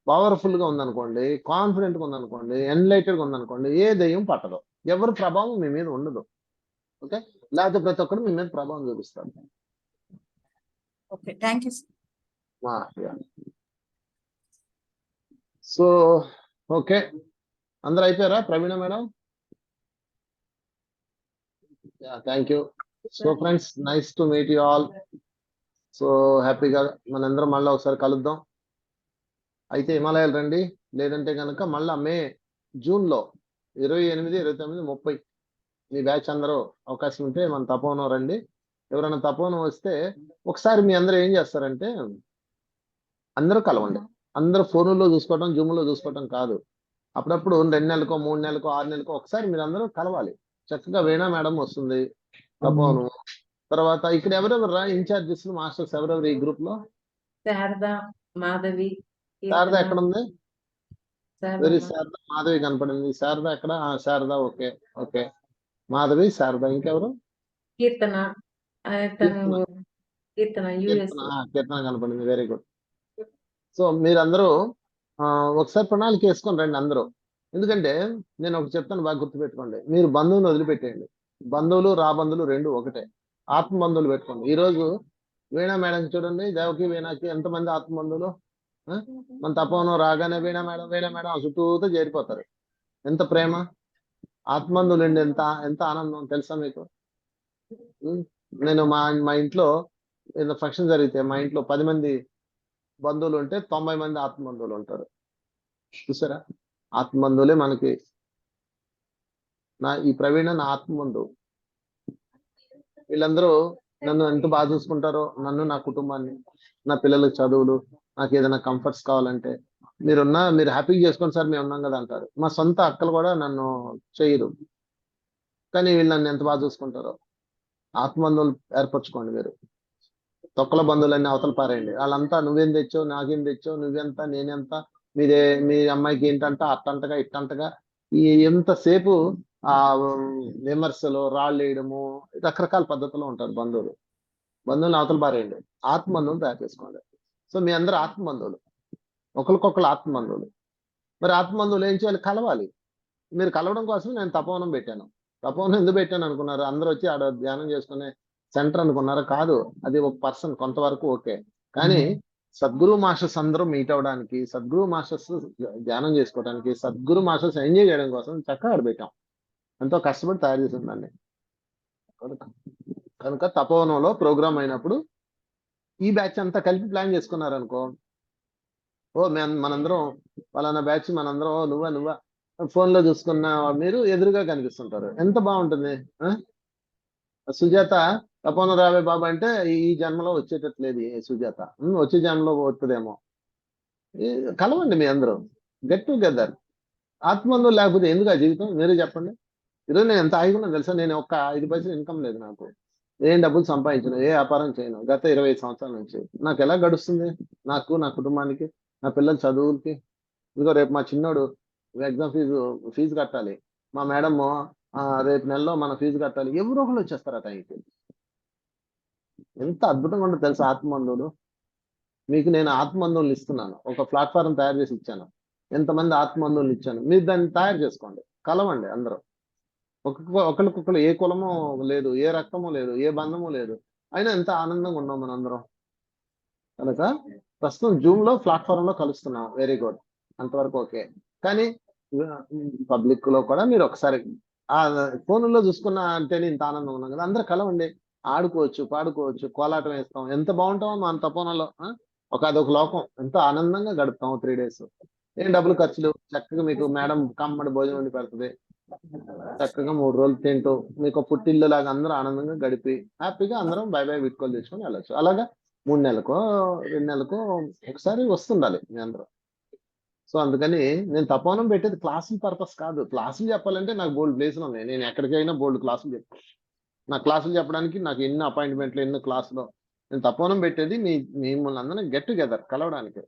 పవర్ఫుల్ గా ఉందనుకోండి, కాన్ఫిడెంట్ గా ఉందనుకోండి, ఎన్లైటెడ్ గా ఉందనుకోండి, ఏ దెయ్యం పట్టదు, ఎవరి ప్రభావం మీ మీద ఉండదు. ఓకే, లేకపోతే ప్రతి ఒక్కరు మీ మీద ప్రభావం చూపిస్తారు. Okay, thank you sir. So okay, అందరు అయిపోయారా? Praveena madam, thank you. So friends, nice to meet you all. So హ్యాపీగా మనందరం మళ్ళీ ఒకసారి కలుద్దాం. అయితే హిమాలయాలు రండి, లేదంటే కనుక మళ్ళా జూన్లో 28, 29, 30 మీ బ్యాచ్ అందరూ అవకాశం ఉంటే మన తపోవనం రండి. ఎవరైనా తపోవనం వస్తే ఒకసారి మీ అందరూ ఏం చేస్తారంటే, అందరూ కలవండి. అందరూ ఫోన్లో చూసుకోవటం, జూమ్లో చూసుకోవటం కాదు. అప్పుడప్పుడు 2 నెలలకో 3 నెలలకో 6 నెలలకో ఒకసారి మీరు అందరూ కలవాలి. చక్కగా వీణా మేడం వస్తుంది తపోవనం. తర్వాత ఇక్కడ ఎవరెవరు ఇన్ఛార్జెస్ మాస్టర్స్ ఎవరెవరు ఈ గ్రూప్ లో? శారద, మాధవి, శారద ఎక్కడ ఉంది? శారద వెరీ శారద, మాధవి కనపడింది. శారద ఎక్కడ? Sharada, okay okay. మాధవి, శారద, ఇంకెవరు? కీర్తన, కీర్తన యుఎస్. కీర్తన కనపడింది, వెరీ గుడ్. సో మీరందరూ ఒకసారి ప్రణాళిక వేసుకొని రండి అందరూ. ఎందుకంటే నేను ఒకటి చెప్తాను, బాగా గుర్తుపెట్టుకోండి. మీరు బంధువులు వదిలిపెట్టేయండి, బంధువులు రాబంధువులు రెండు ఒకటే. ఆత్మ బంధువులు పెట్టుకోండి. ఈ రోజు వీణా మేడం చూడండి, దేవకి వీణాకి ఎంతమంది ఆత్మ బంధువులు. మన తపోవనం రాగానే వీణా మేడం ఆ చుట్టూతో చేరిపోతారు. ఎంత ప్రేమ! ఆత్మబంధువులు అండి, ఎంత ఎంత ఆనందం తెలుసా మీకు? నేను మా ఇంట్లో ఏదో ఫంక్షన్ జరిగితే మా ఇంట్లో 10 మంది బంధువులు ఉంటే 90 మంది ఆత్మబంధువులు ఉంటారు. చూసారా? ఆత్మబంధువులే మనకి. ఈ ప్రవీణ నా ఆత్మబంధువు. వీళ్ళందరూ నన్ను ఎంత బాగా చూసుకుంటారో, నన్ను, నా కుటుంబాన్ని, నా పిల్లలకు చదువులు, నాకు ఏదైనా కంఫర్ట్స్ కావాలంటే మీరు హ్యాపీగా చేసుకోండి సార్, మేము ఉన్నాం కదా అంటారు. మా సొంత అక్కలు కూడా నన్ను చేయరు, కానీ వీళ్ళు నన్ను ఎంత బాగా చూసుకుంటారో. ఆత్మబంధువులు ఏర్పరచుకోండి. మీరు తొక్కల బంధువులన్నీ అవతల పారేయండి. వాళ్ళంతా నువ్వేం తెచ్చావు, నాకేం తెచ్చావు, నువ్వెంత నేనెంత, మీ అమ్మాయికి ఏంటంట, అట్టంటగా ఇట్టంటగా, ఎంతసేపు ఆ విమర్శలు, రాళ్ళు వేయడము, రకరకాల పద్ధతిలో ఉంటారు బంధువులు అవతల పారేయండి. ఆత్మబంధువులు తయారు చేసుకోండి. సో మీ అందరూ ఆత్మబంధువులు, ఒకరికొకరు ఆత్మబంధువులు. మరి ఆత్మబంధువులు ఏం చేయాలి? కలవాలి. మీరు కలవడం కోసం నేను తపోవనం పెట్టాను. తపోవనం ఎందుకు పెట్టాను అనుకున్నారు? అందరూ వచ్చి ఆడ ధ్యానం చేసుకునే సెంటర్ అనుకున్నారా? కాదు, అది ఒక పర్సన్ కొంతవరకు ఓకే. కానీ సద్గురు మాస్టర్స్ అందరూ మీట్ అవడానికి, సద్గురు మాస్టర్స్ ధ్యానం చేసుకోవడానికి, సద్గురు మాస్టర్స్ ఎంజాయ్ చేయడం కోసం చక్కగా ఆడ పెట్టాం. ఎంతో కష్టపడి తయారు చేసిందండి. కనుక తపోవనంలో ప్రోగ్రామ్ అయినప్పుడు ఈ బ్యాచ్ అంతా కలిపి ప్లాన్ చేసుకున్నారనుకో, మనందరం పలానా బ్యాచ్, మనందరం నువ్వా ఫోన్ లో చూసుకున్న మీరు ఎదురుగా కనిపిస్తుంటారు. ఎంత బాగుంటుంది. సుజాత తపోవనం రావే బాబా అంటే ఈ జన్మలో వచ్చేటట్లేదు సుజాత, వచ్చే జన్మలో వస్తుందేమో. కలవండి మీ అందరూ, గెట్ టుగెదర్. ఆత్మబంధువులు లేకపోతే ఎందుకు ఆ జీవితం? మీరే చెప్పండి. ఈరోజు నేను ఎంత ఆగిపోయినా తెలుసా? నేను ఒక్క 5 పైసలు ఇన్కమ్ లేదు నాకు, ఏం డబ్బులు సంపాదించను, ఏ వ్యాపారం చేయను గత 25 సంవత్సరాల నుంచి. నాకు ఎలా గడుస్తుంది? నాకు, నా కుటుంబానికి, నా పిల్లల చదువులకి. ఇదిగో రేపు మా చిన్నోడు ఎగ్జామ్ ఫీజు కట్టాలి. మా మేడం రేపు నెలలో మన ఫీజు కట్టాలి, ఎవరో ఒకళ్ళు వచ్చేస్తారు ఆ టైంకి. ఎంత అద్భుతంగా ఉండదు తెలుసా ఆత్మబంధువులు. మీకు నేను ఆత్మబంధువులు ఇస్తున్నాను, ఒక ప్లాట్ఫారం తయారు చేసి ఇచ్చాను, ఎంతమంది ఆత్మబంధువులు ఇచ్చాను, మీరు దాన్ని తయారు చేసుకోండి, కలవండి అందరూ. ఒకరికొకరు ఏ కులము లేదు, ఏ రక్తము లేదు, ఏ బంధము లేదు, అయినా ఎంత ఆనందంగా ఉన్నాం మనందరం. కనుక ప్రస్తుతం జూమ్ లో ప్లాట్ఫామ్ లో కలుస్తున్నాం, వెరీ గుడ్, అంతవరకు ఓకే. కానీ పబ్లిక్ లో కూడా మీరు ఒకసారి ఆ ఫోన్లో చూసుకున్న అంటేనే ఇంత ఆనందం ఉన్నాం కదా, అందరూ కలవండి, ఆడుకోవచ్చు, పాడుకోవచ్చు, కోలాటం వేస్తాం, ఎంత బాగుంటామో మన తపోనలో. అదొక లోకం, ఎంతో ఆనందంగా గడుపుతాం 3 days. ఏం డబ్బులు ఖర్చులు, చక్కగా మీకు మేడం కమ్మడి భోజనం వండి పెడుతుంది, చక్కగా 3 రోజులు తింటూ మీకు పుట్టిల్లు లాగా అందరూ ఆనందంగా గడిపి హ్యాపీగా అందరం బై బై వీడ్కోలు తెచ్చుకొని వెళ్ళొచ్చు. అలాగా 3 నెలలకో 2 నెలలకో ఒకసారి వస్తుండాలి మీ అందరూ. సో అందుకని నేను తపోనం పెట్టేది క్లాసుల పర్పస్ కాదు. క్లాసులు చెప్పాలంటే నాకు బోల్డ్ ప్లేసులు ఉన్నాయి, నేను ఎక్కడికైనా బోల్డ్ క్లాసులు చెప్తాను. నా క్లాసులు చెప్పడానికి నాకు ఎన్ని అపాయింట్మెంట్లు, ఎన్ని క్లాసులు. నేను తపోనం పెట్టేది మిమ్మల్ని అందరినీ గెట్ టుగెదర్ కలవడానికి.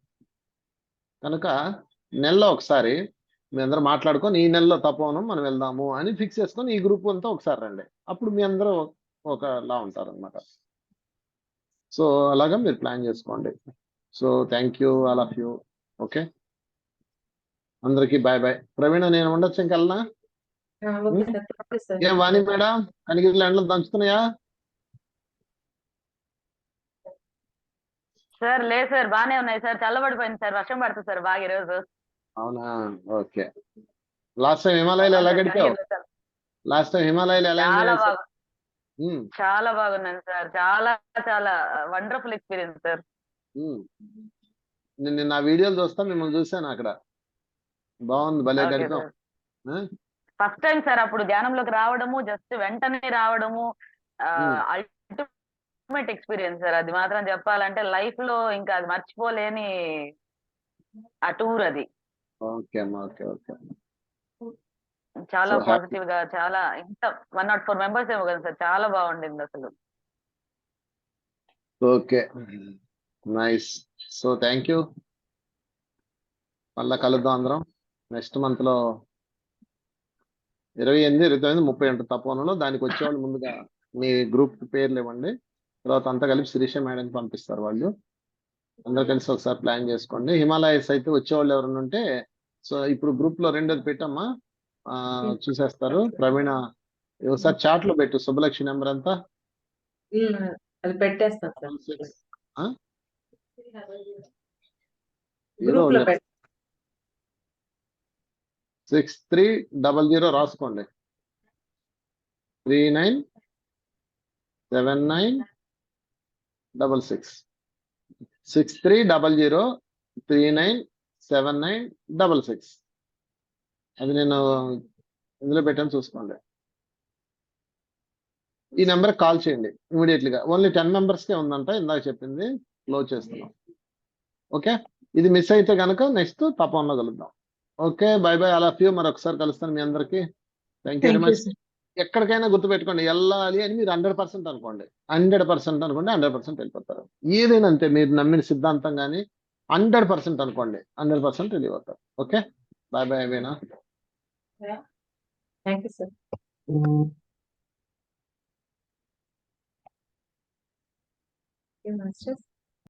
కనుక నెలలో ఒకసారి మీ అందరూ మాట్లాడుకొని ఈ నెలలో తపోనం మనం వెళ్దాము అని ఫిక్స్ చేసుకొని ఈ గ్రూప్ అంతా ఒకసారి రండి, అప్పుడు మీ అందరూ ఒకలా ఉంటారు అనమాట. సో అలాగా మీరు ప్లాన్ చేసుకోండి. So thank you all of you. Okay, అందరికి బాయ్ బాయ్. ప్రవీణ, నేను ఉండొచ్చు ఇంకెళ్ళనా? Okay sir, thank you sir. ఏం వాణి మేడం, కనిగిరిలో ఎండలు దంచుతున్నాయా? సార్ లేదు సార్, బానే ఉన్నాయి సార్, చల్లబడిపోయింది సార్, వర్షం పడుతుంది సార్ బాగా ఈరోజు. అవునా, ఓకే. లాస్ట్ టైం హిమాలయాలు ఎలా గడిపావు? లాస్ట్ టైం హిమాలయాలు ఎలా చాలా ఎంజాయ్ బాగా, చాలా బాగున్నాను సార్, చాలా చాలా వండర్ఫుల్ ఎక్స్పీరియన్స్ సార్. నేను నా వీడియోలు చూస్తా, మిమ్మల్ని చూసాను అక్కడ, బాగుంది, భలే ఓకే గడిపాం. సార్, ఫస్ట్ టైం సార్ అప్పుడు ధ్యానంలోకి రావడము, జస్ట్ వెంటనే రావడము, అల్టిమేట్ ఎక్స్పీరియన్స్ సార్. అది మాత్రం చెప్పాలంటే లైఫ్ లో ఇంకా అది మర్చిపోలేని ఆ టూర్ అది. ఓకే అమ్మా, ఓకే ఓకే. చాలా సో హ్యాపీ. పాజిటివ్ గా, చాలా ఇంత 104 మెంబర్స్ ఏమో కదా సార్, చాలా బాగుండింది అసలు. Okay, nice. So thank you. మళ్ళా కలుద్దాం అందరం నెక్స్ట్ మంత్ లో 28, 29, 30 ఉంటుంది తప్పవనంలో. దానికి వచ్చేవాళ్ళు ముందుగా మీ గ్రూప్ పేర్లు ఇవ్వండి, తర్వాత అంతా కలిపి శిరీష మేడం పంపిస్తారు వాళ్ళు. అందరు కలిసి ఒకసారి ప్లాన్ చేసుకోండి. హిమాలయస్ అయితే వచ్చేవాళ్ళు ఎవరైనా ఉంటే, సో ఇప్పుడు గ్రూప్ లో 2ది పెట్టమ్మా, చూసేస్తారు. ప్రవీణ ఒకసారి చాట్ లో పెట్టు, శుభలక్ష్మి నెంబర్ అంతా అది పెట్టేస్తాను సార్. ఏదో గ్రూప్ లో 6300 రాసుకోండి. 397966 6300397966. అది నేను ఇందులో పెట్టాను, చూసుకోండి. ఈ నెంబర్ కాల్ చేయండి ఇమీడియట్లీగా. ఓన్లీ 10 మెంబర్స్కే ఉందంట, ఇందాక చెప్పింది, క్లోజ్ చేస్తున్నాం. ఓకే, ఇది మిస్ అయితే కనుక నెక్స్ట్ తప్పకుండా కలుద్దాం. Okay, by by all of you. మరొకసారి కలుస్తాను మీ అందరికి. Thank you very much. ఎక్కడికైనా గుర్తుపెట్టుకోండి, వెళ్ళాలి అని మీరు 100% అనుకోండి, 100% అనుకోండి, 100% వెళ్ళిపోతారు. ఏదైనా అంతే, మీరు నమ్మిన సిద్ధాంతం కానీ 100% అనుకోండి, 100% వెళ్ళిపోతారు. ఓకే, బాయ్ బాయ్ అవేనా. Thank you sir. మాస్టర్స్